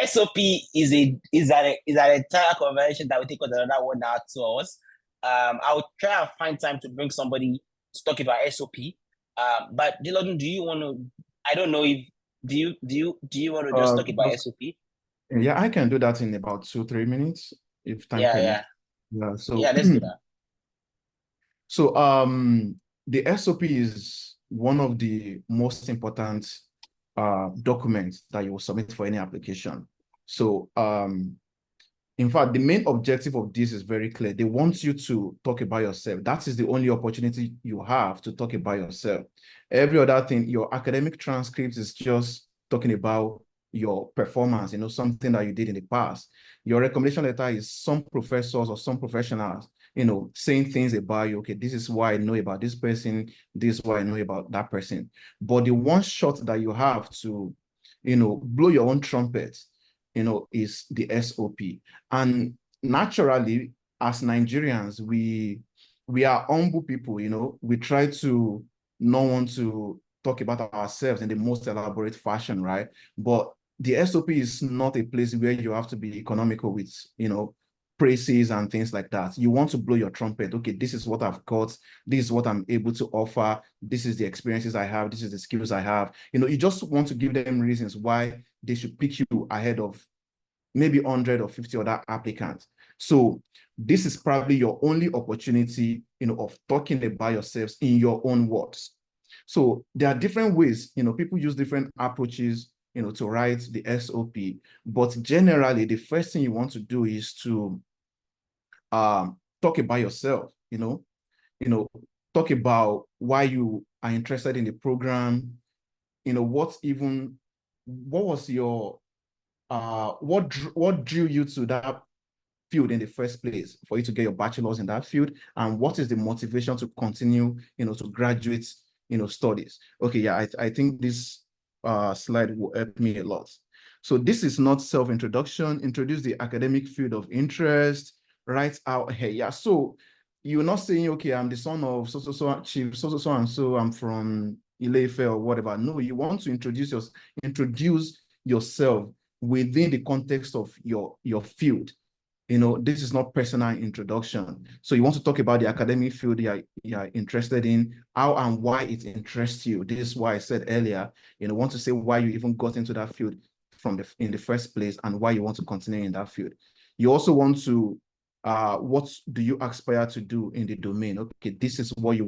SOP is an entire conversation that will take us another 1 hour, 2 hours. I'll try and find time to bring somebody to talk about SOP. But Adelodun, do you want to? I don't know if do you want to just talk about SOP? Yeah, I can do that in about 2-3 minutes if time permits. Yeah. So let's do that. So the SOP is one of the most important documents that you will submit for any application. So in fact, the main objective of this is very clear. They want you to talk about yourself. That is the only opportunity you have to talk about yourself. Every other thing, your academic transcripts is just talking about your performance, something that you did in the past. Your recommendation letter is some professors or some professionals, saying things about you. Okay, this is why I know about this person. This is why I know about that person. But the one shot that you have to, blow your own trumpet, is the SOP. And naturally, as Nigerians, we are humble people, we try to not want to talk about ourselves in the most elaborate fashion, right? But the SOP is not a place where you have to be economical with, praises and things like that. You want to blow your trumpet. Okay, this is what I've got. This is what I'm able to offer. This is the experiences I have. This is the skills I have. You just want to give them reasons why they should pick you ahead of maybe 100 or 50 other applicants. So this is probably your only opportunity, of talking about yourselves in your own words. So there are different ways, people use different approaches, to write the SOP. But generally, the first thing you want to do is to talk about yourself, talk about why you are interested in the program, what was your what drew you to that field in the first place for you to get your bachelor's in that field, and what is the motivation to continue, to graduate, studies. Okay, yeah, I think this slide will help me a lot. So this is not self-introduction. Introduce the academic field of interest, write out here. Yeah, so you're not saying, okay, I'm the son of so chief so and so, I'm from Ile-Ife or whatever. No, you want to introduce yourself within the context of your field. This is not personal introduction. So you want to talk about the academic field you're interested in, how and why it interests you. This is why I said earlier, want to say why you even got into that field in the first place, and why you want to continue in that field. You also want to, what do you aspire to do in the domain? Okay, this is what you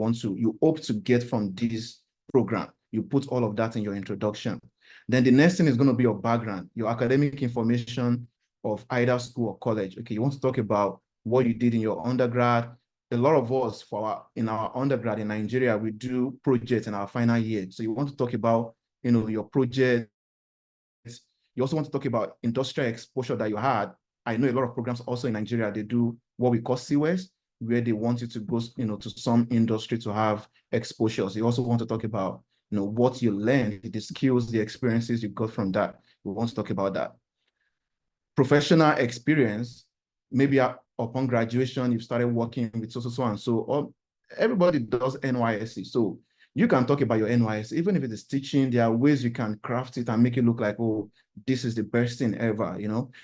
hope to get from this program. You put all of that in your introduction. Then the next thing is going to be your background, your academic information of either school or college. Okay, you want to talk about what you did in your undergrad. A lot of us, in our undergrad in Nigeria, we do projects in our final year. So you want to talk about, your project. You also want to talk about industrial exposure that you had. I know a lot of programs also in Nigeria, they do what we call CWES, where they want you to go, to some industry to have exposures. You also want to talk about, what you learned, the skills, the experiences you got from that. We want to talk about that. Professional experience, maybe upon graduation, you've started working with so and so, or everybody does NYSC. So you can talk about your NYSC, even if it is teaching. There are ways you can craft it and make it look like, oh, this is the best thing ever.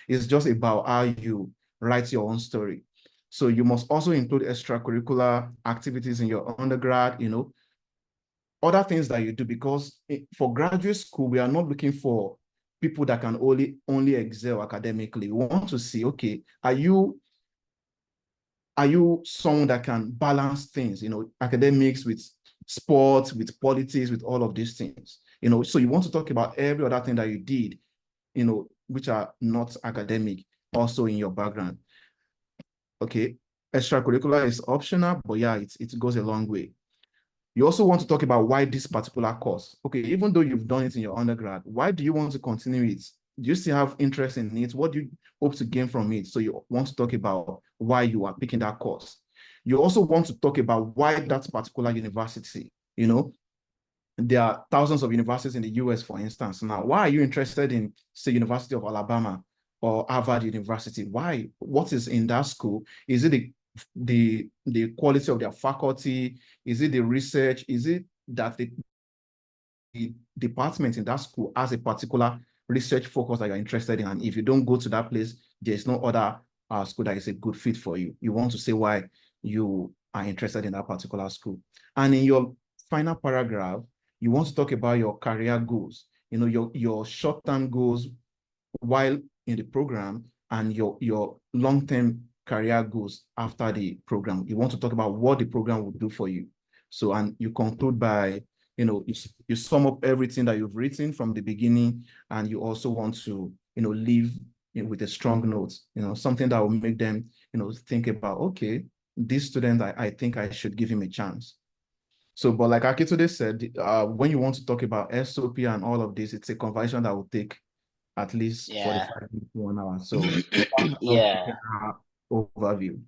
It's just about how you write your own story. So you must also include extracurricular activities in your undergrad, other things that you do, because for graduate school, we are not looking for people that can only excel academically. We want to see, okay, are you someone that can balance things, academics with sports, with politics, with all of these things, so you want to talk about every other thing that you did, which are not academic, also in your background. Okay, extracurricular is optional, but yeah, it goes a long way. You also want to talk about why this particular course. Okay, even though you've done it in your undergrad, why do you want to continue it? Do you still have interest in it? What do you hope to gain from it? So you want to talk about why you are picking that course. You also want to talk about why that particular university, there are thousands of universities in the US, for instance. Now, why are you interested in, say, University of Alabama or Harvard University? Why? What is in that school? Is it the quality of their faculty? Is it the research? Is it that the department in that school has a particular research focus that you're interested in? And if you don't go to that place, there's no other school that is a good fit for you. You want to say why you are interested in that particular school. And in your final paragraph, you want to talk about your career goals, your short-term goals while in the program, and your long-term career goals after the program. You want to talk about what the program will do for you. So, and you conclude by, you sum up everything that you've written from the beginning, and you also want to, leave with a strong note, something that will make them, think about, okay, this student, I think I should give him a chance. So, but like Akitude said, when you want to talk about SOP and all of this, it's a conversation that will take at least 45 minutes to 1 hour. So yeah. Overview.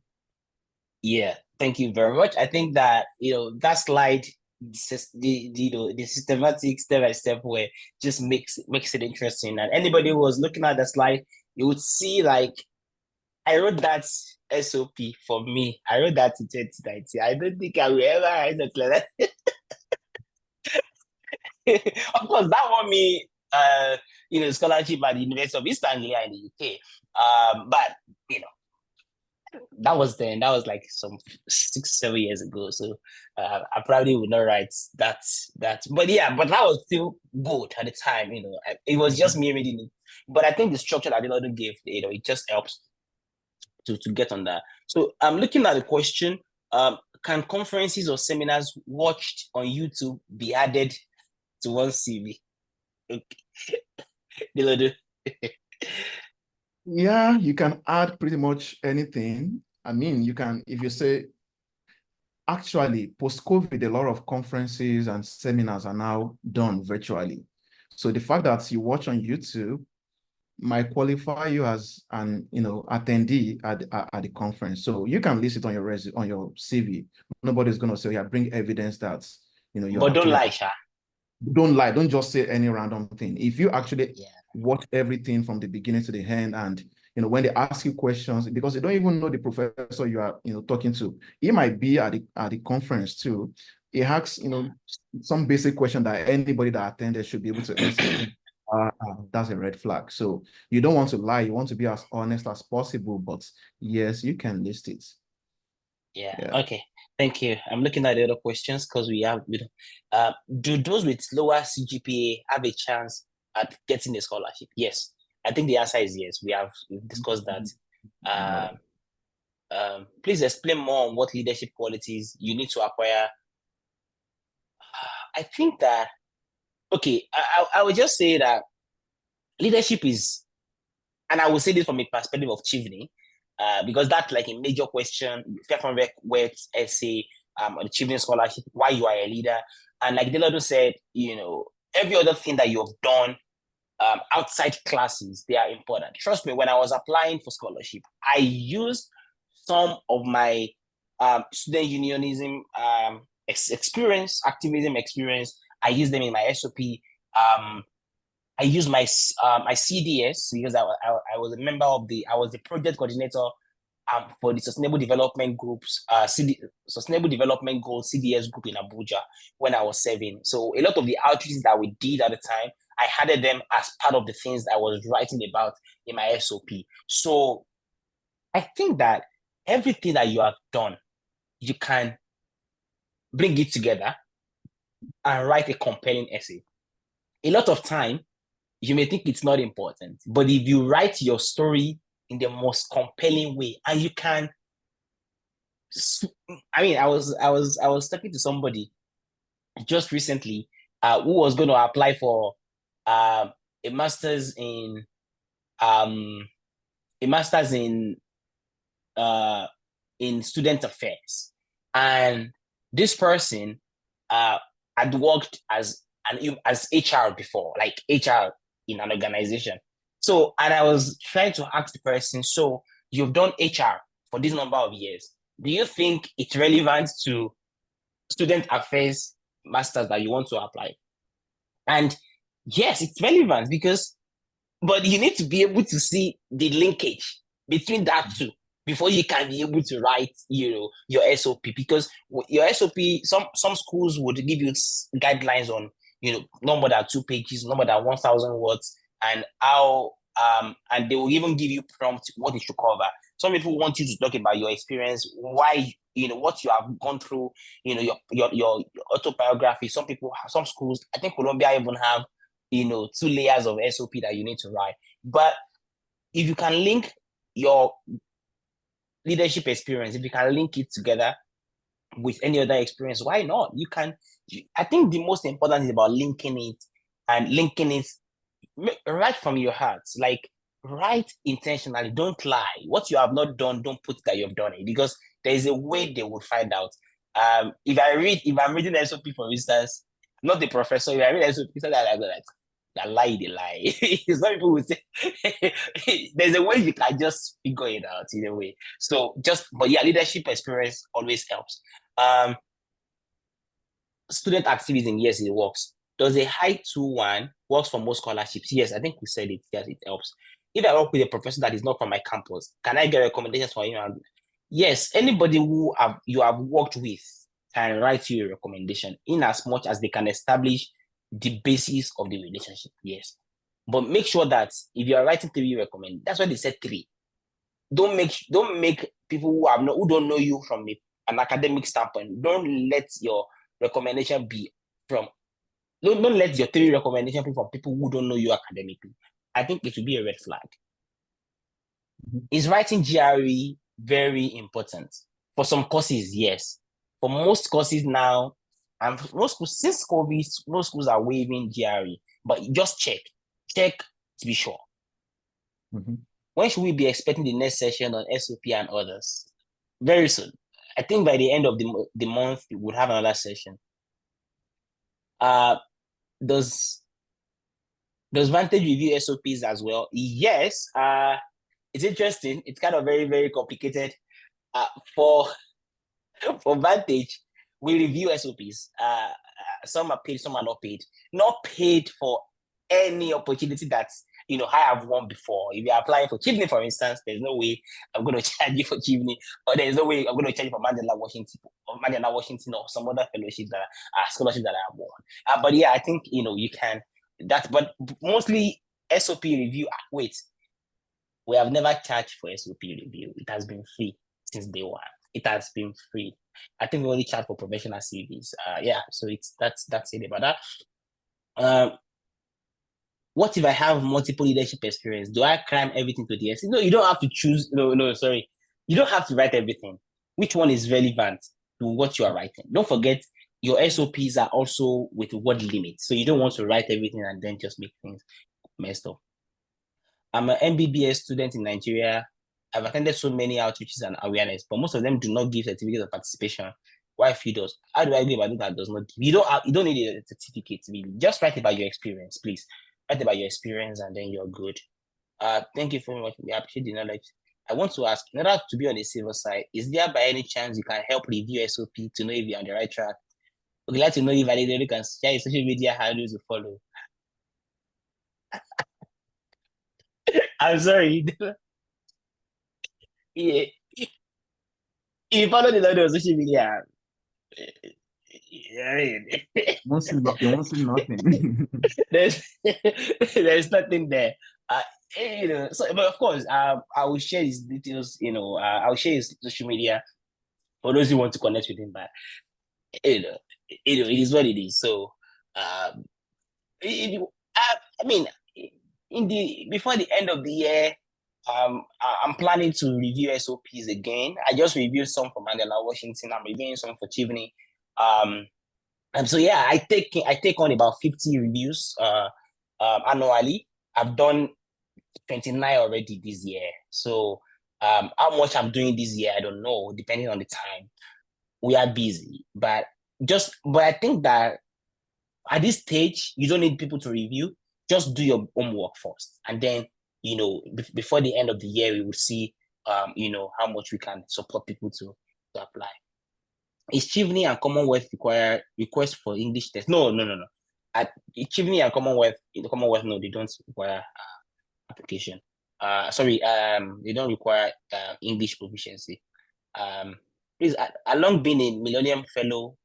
Yeah, thank you very much. I think that that slide, the systematic step by step way just makes it interesting. And anybody who was looking at the slide, you would see like I wrote that SOP for me. I wrote that in 2019. I don't think I will ever write it like that. Of course, that won me scholarship at the University of East Anglia in the UK. But that was then. That was like some 6-7 years ago. So I probably would not write that. But yeah, but that was still good at the time. It was just me reading it. But I think the structure that Adelodun gave, it just helps to get on that. So I'm looking at the question. can conferences or seminars watched on YouTube be added to one's CV? Okay. Yeah, you can add pretty much anything. I mean, you can, if you say, actually, post-COVID, a lot of conferences and seminars are now done virtually. So the fact that you watch on YouTube might qualify you as an attendee at the conference. So you can list it on your on your CV. Nobody's going to say, yeah, bring evidence that you're But don't actually. lie, Sha. Don't lie. Don't just say any random thing. If you actually Yeah. watch everything from the beginning to the end, and when they ask you questions, because you don't even know the professor you are talking to, he might be at the conference too. He asks some basic question that anybody that attended should be able to answer. That's a red flag. So you don't want to lie. You want to be as honest as possible. But yes, you can list it. Yeah. Yeah. Okay. Thank you. I'm looking at the other questions because do those with lower CGPA have a chance at getting a scholarship? Yes. I think the answer is yes. We've discussed that. Please explain more on what leadership qualities you need to acquire. I think that, okay, I would just say that leadership is, and I will say this from a perspective of Chivney, because that's like a major question, 500 words essay on achieving scholarship, why you are a leader. And like Adelodun said, every other thing that you have done outside classes, they are important. Trust me, when I was applying for scholarship, I used some of my student unionism experience, activism experience. I used them in my SOP. I used my CDS because I was a member of I was the project coordinator for the Sustainable Development Groups, Sustainable Development Goals CDS group in Abuja when I was serving. So a lot of the outreaches that we did at the time, I added them as part of the things that I was writing about in my SOP. So I think that everything that you have done, you can bring it together and write a compelling essay. A lot of time, you may think it's not important, but if you write your story in the most compelling way, and you can, I mean, I was talking to somebody just recently who was going to apply for a master's in um, a master's uh, in student affairs, and this person had worked as HR before, like HR in an organization. So, and I was trying to ask the person, so you've done HR for this number of years. Do you think it's relevant to student affairs masters that you want to apply? And yes, it's relevant but you need to be able to see the linkage between that two before you can be able to write, your SOP. Because your SOP, some schools would give you guidelines on, no more than 2 pages, no more than 1,000 words, and and they will even give you prompt what it should cover. Some people want you to talk about your experience, why, what you have gone through, your autobiography. Some schools, I think Columbia even have 2 layers of SOP that you need to write. But if you can link your leadership experience, if you can link it together with any other experience, why not? I think the most important is about linking it, and linking it right from your heart. Like, write intentionally. Don't lie. What you have not done, don't put that you've done it, because there is a way they will find out. If I'm reading SOP, for instance, not the professor, if I read SOP, that I go like, that lie, they lie. Some people would say there's a way you can just figure it out in a way. So but yeah, leadership experience always helps. Student activism, yes, it works. Does a high 2-1 works for most scholarships? Yes, I think we said it. Yes, it helps. If I work with a professor that is not from my campus, can I get recommendations for him? Yes, anybody who you have worked with can write you a recommendation in as much as they can establish the basis of the relationship. Yes. But make sure that if you are writing 3 recommend, that's why they said 3. Don't make people who don't know you from an academic standpoint. Don't let your recommendation be from don't let your 3 recommendation be from people who don't know you academically. I think it will be a red flag. Is writing GRE very important? For some courses, yes. For most courses now, and most schools, since COVID, most schools are waiving GRE, but just check to be sure. When should we be expecting the next session on SOP and others? Very soon. I think by the end of the month, we would have another session. Does Vantage review SOPs as well? Yes. It's interesting. It's kind of very, very complicated. For Vantage, we review SOPs. Some are paid, some are not paid. Not paid for any opportunity that's I have won before. If you're applying for Chivney, for instance, there's no way I'm going to charge you for Chivney, or there's no way I'm going to charge you for Mandela Washington, or some other fellowships that scholarships that I have won. But yeah, I think you can that, but mostly SOP review. Wait, we have never charged for SOP review. It has been free since day one. It has been free. I think we only charge for professional CVs. Yeah, so that's it about that. What if I have multiple leadership experience? Do I cram everything to the essay? No, you don't have to choose. No, sorry. You don't have to write everything. Which one is relevant to what you are writing? Don't forget, your SOPs are also with word limit. So you don't want to write everything and then just make things messed up. I'm an MBBS student in Nigeria. I've attended so many outreaches and awareness, but most of them do not give certificates of participation. Why few does? How do I go about that does not give? You don't need a certificate, really. Just write about your experience, please. Write about your experience and then you're good. Thank you very much. We appreciate the knowledge. I want to ask, in order to be on the safer side, is there by any chance you can help review SOP to know if you're on the right track? We'd like to know if Adelodun can share your social media handles to follow. I'm sorry. Yeah. If you follow the on social media, You won't see nothing. there's nothing there. So but of course, I will share his details. I'll share his social media for those who want to connect with him. But it is what it is. So, I mean, before the end of the year, I'm planning to review SOPs again. I just reviewed some for Mandela Washington. I'm reviewing some for Chivney. And so yeah, I take on about 50 reviews annually. I've done 29 already this year. So how much I'm doing this year, I don't know, depending on the time. We are busy, but I think that at this stage, you don't need people to review. Just do your homework first, and then before the end of the year, we will see how much we can support people to apply. Is Chivney and Commonwealth require request for English test? No. At Chivney and Commonwealth, in the Commonwealth, no, they don't require application. Sorry, they don't require English proficiency. Please, along being a Millennium Fellow,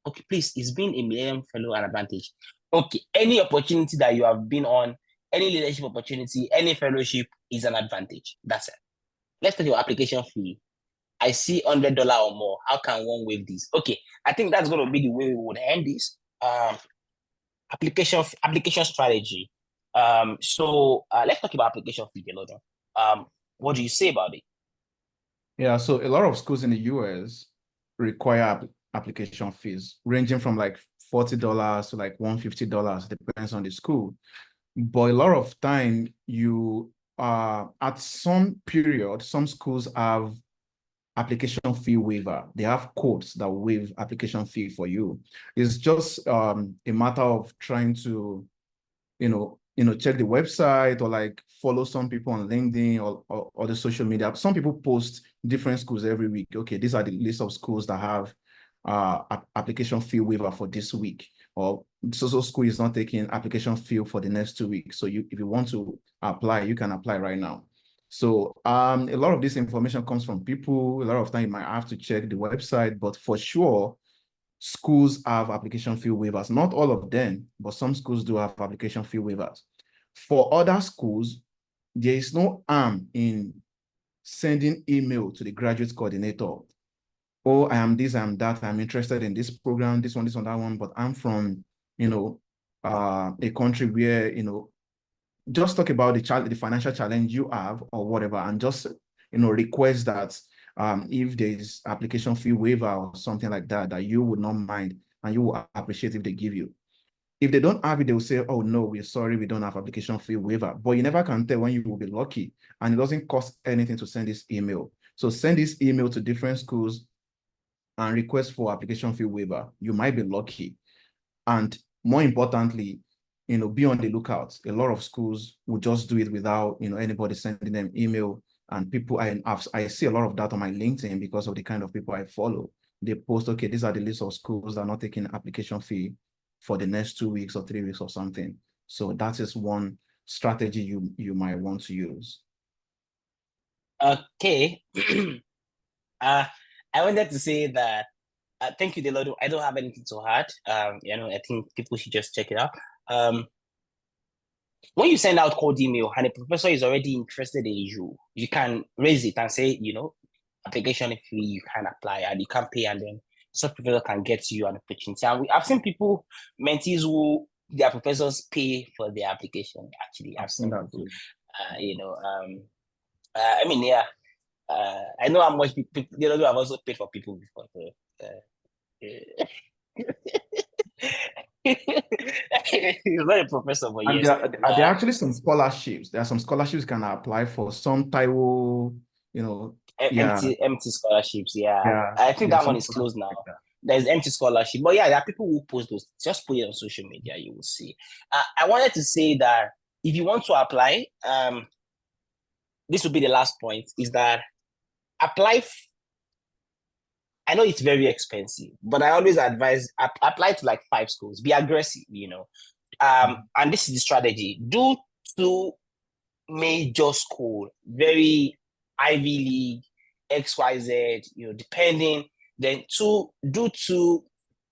okay, please, is being a Millennium Fellow an advantage? Okay, any opportunity that you have been on, any leadership opportunity, any fellowship is an advantage. That's it. Let's take your application fee. I see $100 or more. How can one waive this? Okay, I think that's going to be the way we would end this. Application strategy. So let's talk about application fee, Adelodun. What do you say about it? Yeah, so a lot of schools in the US require application fees ranging from like $40 to like $150, depends on the school. But a lot of time you at some period, some schools have application fee waiver. They have codes that waive application fee for you. It's just a matter of trying to, check the website or like follow some people on LinkedIn or the social media. Some people post different schools every week. Okay, these are the list of schools that have application fee waiver for this week, or so school is not taking application fee for the next 2 weeks. So if you want to apply, you can apply right now. So a lot of this information comes from people. A lot of time you might have to check the website, but for sure, schools have application fee waivers. Not all of them, but some schools do have application fee waivers. For other schools, there is no harm in sending email to the graduate coordinator. Oh, I am this, I am that, I'm interested in this program, this one, that one, but I'm from, a country where, just talk about the financial challenge you have or whatever, and just, request that if there's application fee waiver or something like that, that you would not mind and you will appreciate if they give you. If they don't have it, they will say, oh, no, we're sorry, we don't have application fee waiver. But you never can tell when you will be lucky. And it doesn't cost anything to send this email. So send this email to different schools and request for application fee waiver. You might be lucky. And more importantly, be on the lookout. A lot of schools will just do it without, anybody sending them email. And people, I see a lot of that on my LinkedIn because of the kind of people I follow. They post, okay, these are the list of schools that are not taking application fee for the next 2 weeks or 3 weeks or something. So that is one strategy you might want to use. Okay. I wanted to say that thank you, Adelodun. I don't have anything to add. I think people should just check it out. When you send out cold email and a professor is already interested in you, you can raise it and say, application fee, you can apply and you can pay, and then such professor can get you an opportunity. And I've seen mentees who their professors pay for their application. Actually, I've seen people, yeah. I know how much people, have also paid for people before. He's not a professor, but and yes. there are actually some scholarships. There are some scholarships you can apply for. Some Taiwo, empty scholarships. Yeah. I think that one is closed now. Like there's empty scholarship, but yeah, there are people who post those. Just put it on social media, you will see. I wanted to say that if you want to apply, this will be the last point, is that apply. I know it's very expensive, but I always advise apply to like 5 schools. Be aggressive, and this is the strategy. Do 2 major school, very Ivy League, XYZ, depending. Then do 2,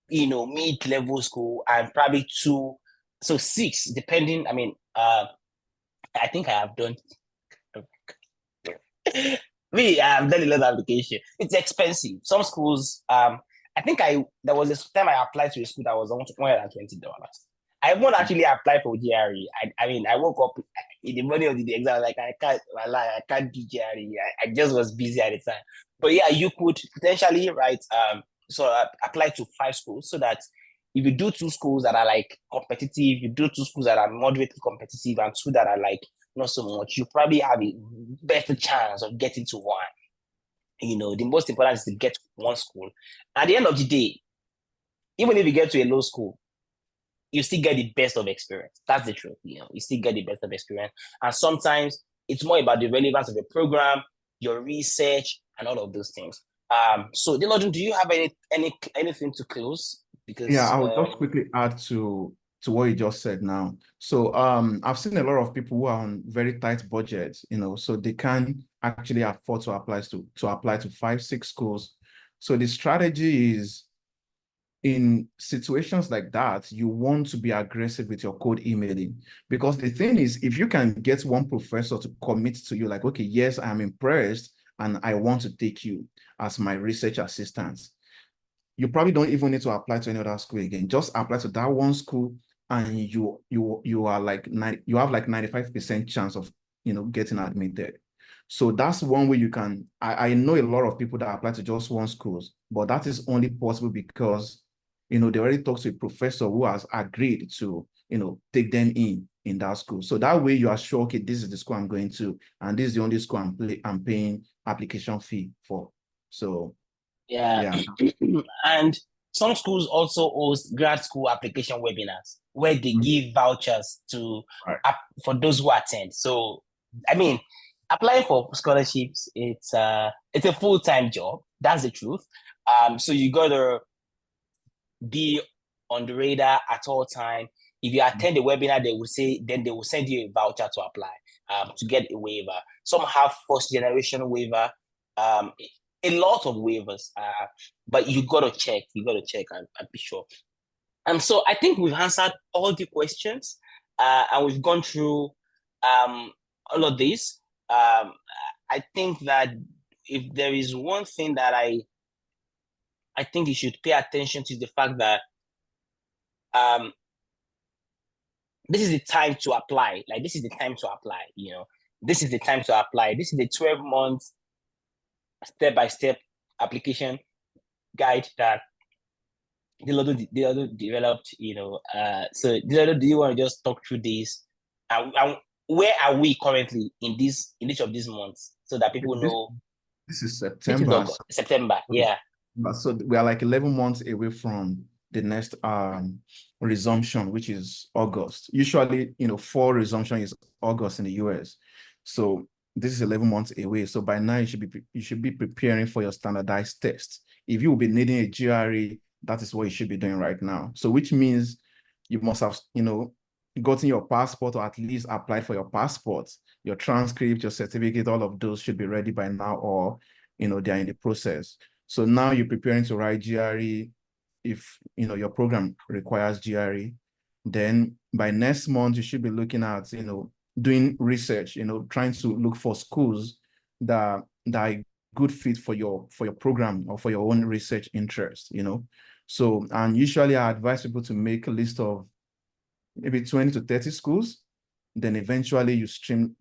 mid-level school, and probably 2, so 6, depending. I mean, I think I have done. I've done a lot of application. It's expensive. Some schools, I think there was a time I applied to a school that was $120. I won't actually apply for GRE. I woke up in the morning of the exam, like I can't do GRE. I just was busy at the time. But yeah, you could potentially apply to 5 schools, so that if you do 2 schools that are like competitive, you do 2 schools that are moderately competitive, and 2 that are like not so much, you probably have a better chance of getting to one. The most important is to get one school. At the end of the day, even if you get to a low school, you still get the best of experience. That's the truth. You still get the best of experience. And sometimes it's more about the relevance of the program, your research, and all of those things. So Adelodun, do you have anything to close? Because yeah, I will just quickly add to what you just said now. So I've seen a lot of people who are on very tight budgets, so they can actually afford to apply to 5, 6 schools. So the strategy is, in situations like that, you want to be aggressive with your cold emailing, because the thing is, if you can get one professor to commit to you, like, okay, yes, I'm impressed and I want to take you as my research assistant, you probably don't even need to apply to any other school again. Just apply to that one school, and you are like you have like 95% chance of getting admitted. So that's one way you can. I know a lot of people that apply to just one schools, but that is only possible because they already talked to a professor who has agreed to take them in that school. So that way you are sure, okay, this is the school I'm going to, and this is the only school I'm paying application fee for. So yeah. And some schools also host grad school application webinars where they give vouchers for those who attend. So, I mean, applying for scholarships, it's a full-time job. That's the truth. So you gotta be on the radar at all time. If you attend the webinar, they will send you a voucher to apply to get a waiver. Some have first generation waiver, a lot of waivers, but you gotta check and be sure. And so I think we've answered all the questions, and we've gone through all of this. I think that if there is one thing that I think you should pay attention to, is the fact that this is the time to apply. Like, this is the time to apply. This is the time to apply. This is the 12 months step-by-step application guide that Adelodun developed, so Adelodun, do you want to just talk through this? And where are we currently in each of these months so that people This, know this is which is September. September? Yeah. So we are like 11 months away from the next resumption, which is August. Usually, fall resumption is August in the US. So this is 11 months away. So by now you should be preparing for your standardized test. If you will be needing a GRE, that is what you should be doing right now. So which means you must have, gotten your passport or at least applied for your passport, your transcript, your certificate, all of those should be ready by now, or they're in the process. So now you're preparing to write GRE. If your program requires GRE, then by next month you should be looking at doing research, trying to look for schools that are good fit for your program or for your own research interest. So, and usually I advise people to make a list of maybe 20 to 30 schools. Then eventually you stream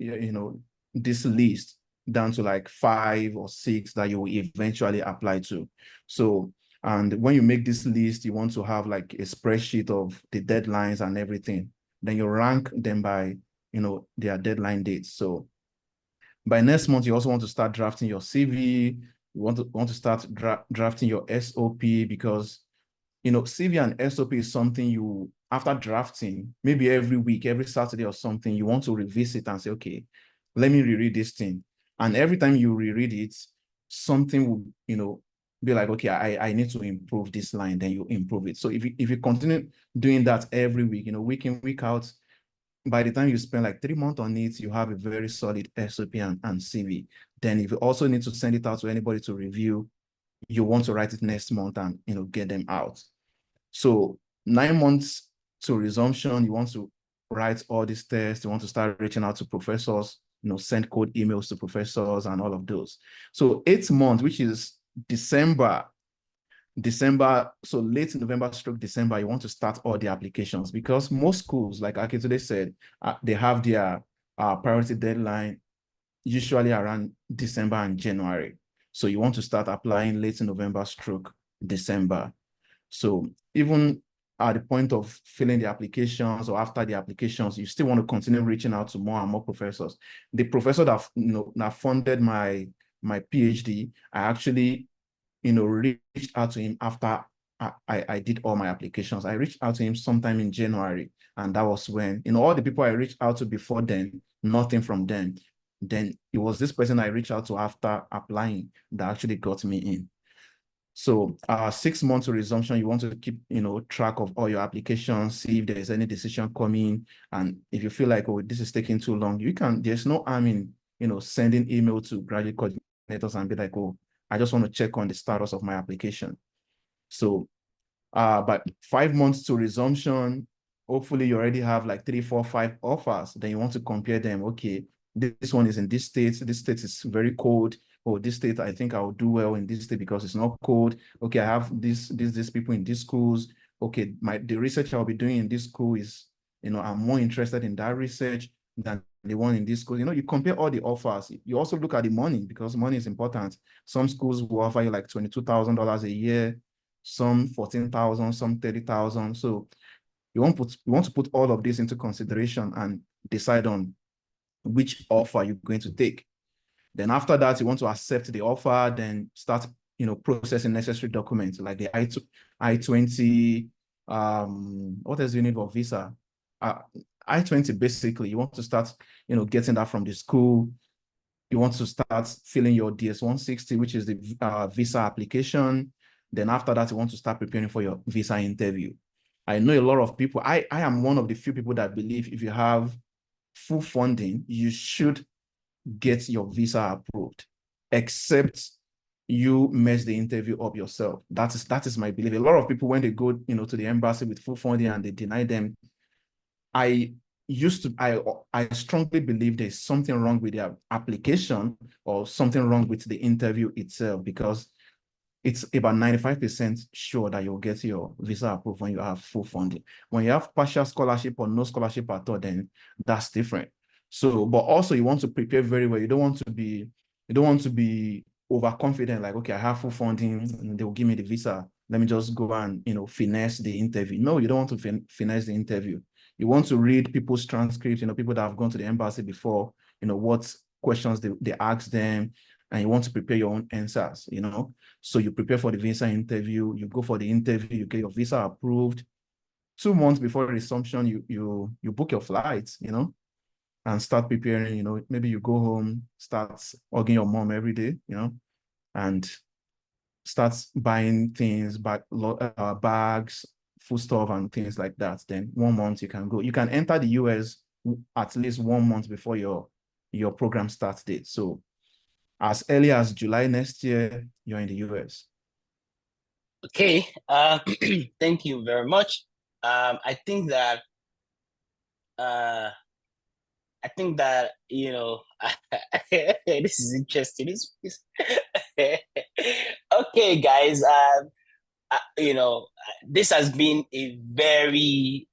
this list down to like 5 or 6 that you will eventually apply to. So, and when you make this list, you want to have like a spreadsheet of the deadlines and everything. Then you rank them by their deadline dates. So by next month, you also want to start drafting your CV. You want to start drafting your SOP, because CV and SOP is something you, after drafting, maybe every week, every Saturday or something, you want to revisit and say, okay, let me reread this thing. And every time you reread it, something will, be like, okay, I need to improve this line, then you improve it. So if you continue doing that every week, week in, week out, by the time you spend like 3 months on it, you have a very solid SOP and CV. Then if you also need to send it out to anybody to review, you want to write it next month and get them out. So 9 months to resumption, you want to write all these tests, you want to start reaching out to professors, send cold emails to professors and all of those. So 8 months, which is December, so late November/December, you want to start all the applications, because most schools, like Akintunde said, they have their priority deadline usually around December and January. So you want to start applying late November/December. So even at the point of filling the applications or after the applications, you still want to continue reaching out to more and more professors. The professor that funded my PhD, I actually reached out to him after I did all my applications. I reached out to him sometime in January, and that was when all the people I reached out to before then, nothing from them. Then it was this person I reached out to after applying that actually got me in. So 6 months to resumption, you want to keep track of all your applications, see if there's any decision coming. And if you feel like, oh, this is taking too long, there's no harm in sending email to graduate coordinators and be like, oh, I just want to check on the status of my application. So but 5 months to resumption, hopefully you already have like 3, 4, 5 offers. Then you want to compare them. Okay, this one is in this state is very cold. Oh, this state, I think I'll do well in this state because it's not cold. Okay, I have these people in these schools. Okay, the research I'll be doing in this school is, I'm more interested in that research than the one in this school. You compare all the offers. You also look at the money, because money is important. Some schools will offer you like $22,000 a year, some 14,000, some 30,000. So you want to put all of this into consideration and decide on which offer you're going to take. Then after that, you want to accept the offer, then start, processing necessary documents like the I-20, what else do you need for visa? I-20, basically, you want to start, getting that from the school. You want to start filling your DS-160, which is the visa application. Then after that, you want to start preparing for your visa interview. I know a lot of people, I am one of the few people that believe if you have full funding, you should get your visa approved, except you mess the interview up yourself. That is my belief. A lot of people, when they go, to the embassy with full funding and they deny them, I strongly believe there's something wrong with their application or something wrong with the interview itself, because it's about 95% sure that you'll get your visa approved when you have full funding. When you have partial scholarship or no scholarship at all, then that's different. So, but also you want to prepare very well. You don't want to be overconfident, like, okay, I have full funding, and they will give me the visa. Let me just go and, finesse the interview. No, you don't want to finesse the interview. You want to read people's transcripts, people that have gone to the embassy before, what questions they ask them, and you want to prepare your own answers, So you prepare for the visa interview, you go for the interview, you get your visa approved. 2 months before resumption, you book your flights, and start preparing, maybe you go home, start hugging your mom every day, and start buying things, bags, food stuff and things like that. Then 1 month you can go. You can enter the US at least 1 month before your program starts date. So as early as July next year, you're in the US. Okay. Thank you very much. I think that this is interesting. Okay, guys. This has been a very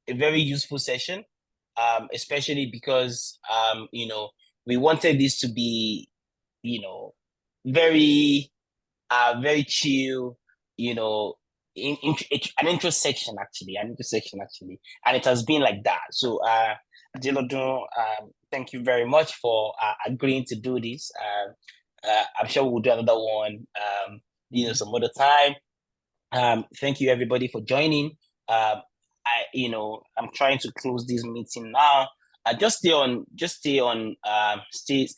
useful session, especially because we wanted this to be, very very chill, an introspection actually, and it has been like that. So, Adelodun, thank you very much for agreeing to do this. I'm sure we'll do another one, some other time. Thank you everybody for joining. I'm trying to close this meeting now. Just stay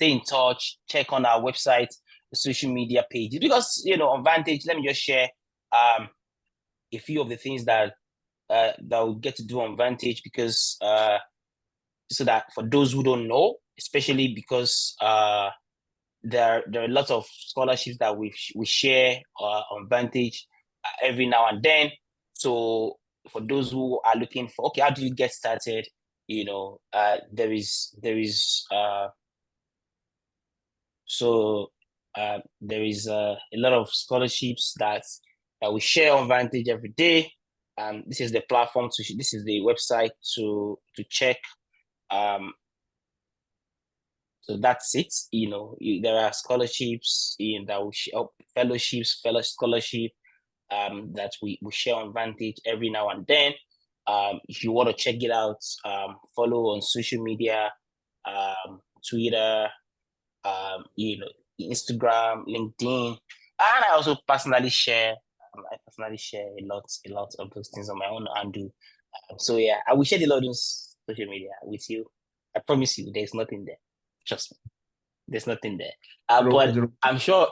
in touch. Check on our website, the social media pages, because on Vantage. Let me just share a few of the things that we'll get to do on Vantage, because so that for those who don't know, especially because there are lots of scholarships that we share on Vantage every now and then. So for those who are looking for, okay, how do you get started? There is a lot of scholarships that we share on Vantage every day. This is the platform this is the website to check. So that's it. There are scholarships that we share, fellowships, fellow scholarship, that we share on Vantage every now and then. If you want to check it out, follow on social media, Twitter, Instagram, LinkedIn, and I also personally share. A lot of those things on my own handle. So yeah, I will share a lot of social media with you. I promise you, there's nothing there. Trust me, there's nothing there. But I'm sure.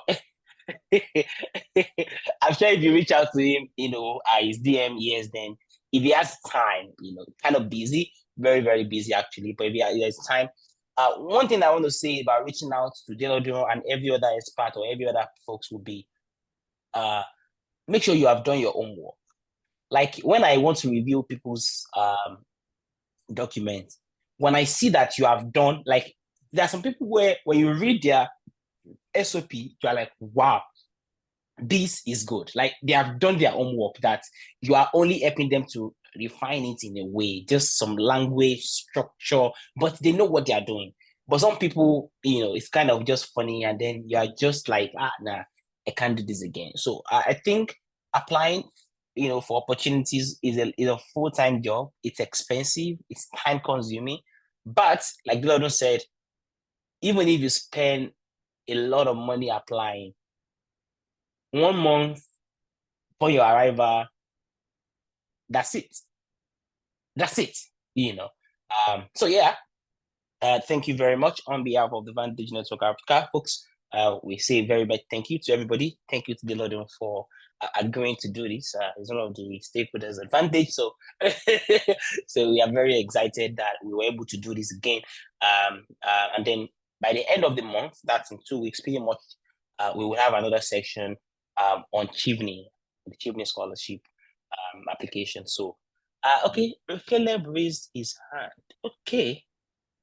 I'm sure if you reach out to him, his DM, yes, then if he has time, kind of busy, very, very busy actually, but if he has time. One thing I want to say about reaching out to Adelodun and every other expert or every other folks would be, make sure you have done your own work. Like when I want to review people's documents, when I see that you have done, like there are some people where when you read their SOP, you are like, wow, this is good. Like they have done their own work, that you are only helping them to refine it in a way, just some language structure, but they know what they are doing. But some people, it's kind of just funny, and then you are just like, nah, I can't do this again. So I think applying, for opportunities is a full-time job. It's expensive, it's time consuming, but like Gordon said, even if you spend a lot of money applying, 1 month upon your arrival, that's it. So yeah, thank you very much on behalf of the Vantage Network Africa, folks. We say very much thank you to everybody. Thank you to Adelodun for agreeing to do this. It's one of the stakeholders advantage. So, so we are very excited that we were able to do this again. And then by the end of the month, that's in 2 weeks, pretty much, we will have another section on Chivney, the Chivney scholarship application. So, okay, Caleb raised his hand. Okay.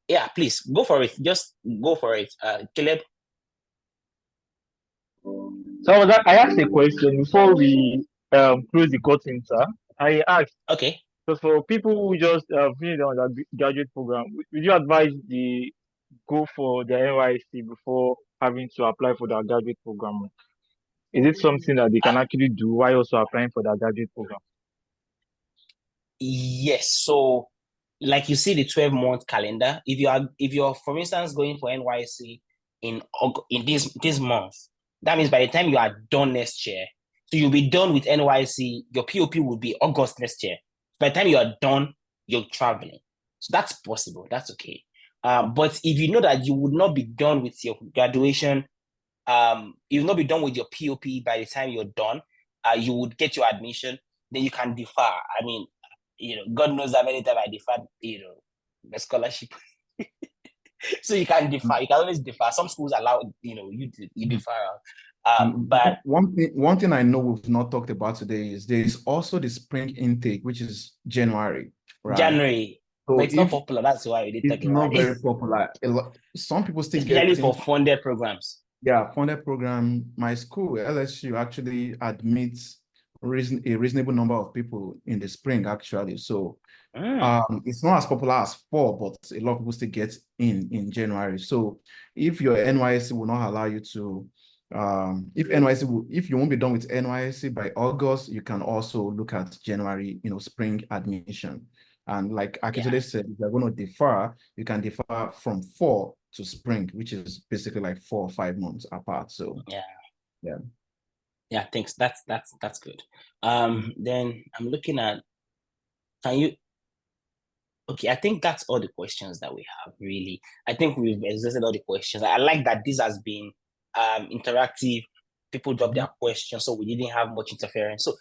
Yeah, please go for it. Just go for it, Caleb. So I asked a question before we close the curtain, sir. I asked. Okay. So for people who just finish the graduate program, would you advise they go for their NYC before having to apply for their graduate program? Is it something that they can actually do while also applying for their graduate program? Yes. So, like you see the 12-month calendar, if you're for instance going for NYC in this month, that means by the time you are done next year, so you'll be done with NYC, your POP will be August next year. By the time you are done, you're traveling. So that's possible. That's okay. But if you know that you would not be done with your graduation, you'll not be done with your POP by the time you're done, you would get your admission, then you can defer. I mean, God knows how many times I deferred, the scholarship. So you can defer. You can always defer. Some schools allow, you defer. But one thing I know we've not talked about today is there is also the spring intake, which is January, right? January, So but it's not popular. That's why we didn't it's talk about not it. very popular. Some people still get Especially for funded programs. Yeah, funded program. My school, LSU, actually admits a reasonable number of people in the spring, actually. So it's not as popular as fall, but a lot of people still get in January. So if your NYSC will not allow you to, if you won't be done with NYSC by August, you can also look at January, spring admission. And like Akitode said, if you're going to defer, you can defer from fall to spring, which is basically like 4 or 5 months apart. So thanks. That's good. Then I'm looking at, okay, I think that's all the questions that we have, really. I think we've exhausted all the questions. I like that this has been interactive. People drop their questions, so we didn't have much interference. So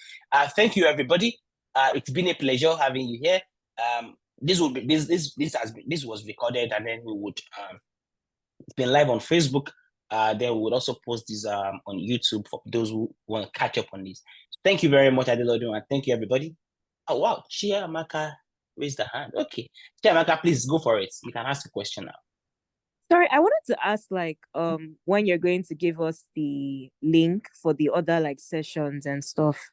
thank you, everybody. It's been a pleasure having you here. This was recorded, and then we would it's been live on Facebook. Then we would also post this on YouTube for those who want to catch up on this. Thank you very much, Adelodun, and thank you, everybody. Oh wow, Chiamaka raised the hand. Okay, Chiamaka, please go for it. You can ask a question now. Sorry, I wanted to ask, when you're going to give us the link for the other sessions and stuff.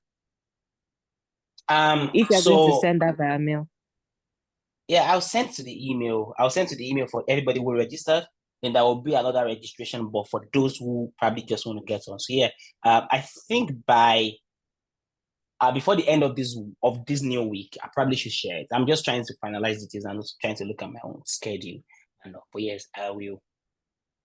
If you're going to send that via mail. Yeah, I'll send to the email. I'll send to the email for everybody who registered. Then there will be another registration, but for those who probably just want to get on. So yeah, I think by before the end of this new week, I probably should share it. I'm just trying to finalize it. I'm just trying to look at my own schedule. But yes, I will.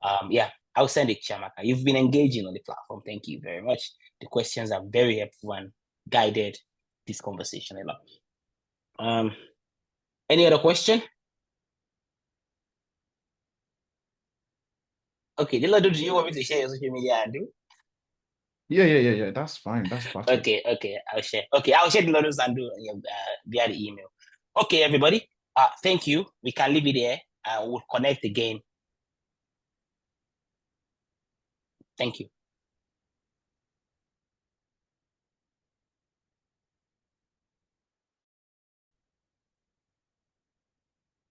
I'll send it, Chiamaka. You've been engaging on the platform. Thank you very much. The questions are very helpful and guided this conversation a lot. Any other question? Okay, Dilado, do you want me to share your social media handle? Yeah. That's fine. That's perfect. Okay. I'll share. Okay, I'll share Dilado's handle via the email. Okay, everybody. Thank you. We can leave it there. We'll connect again. Thank you.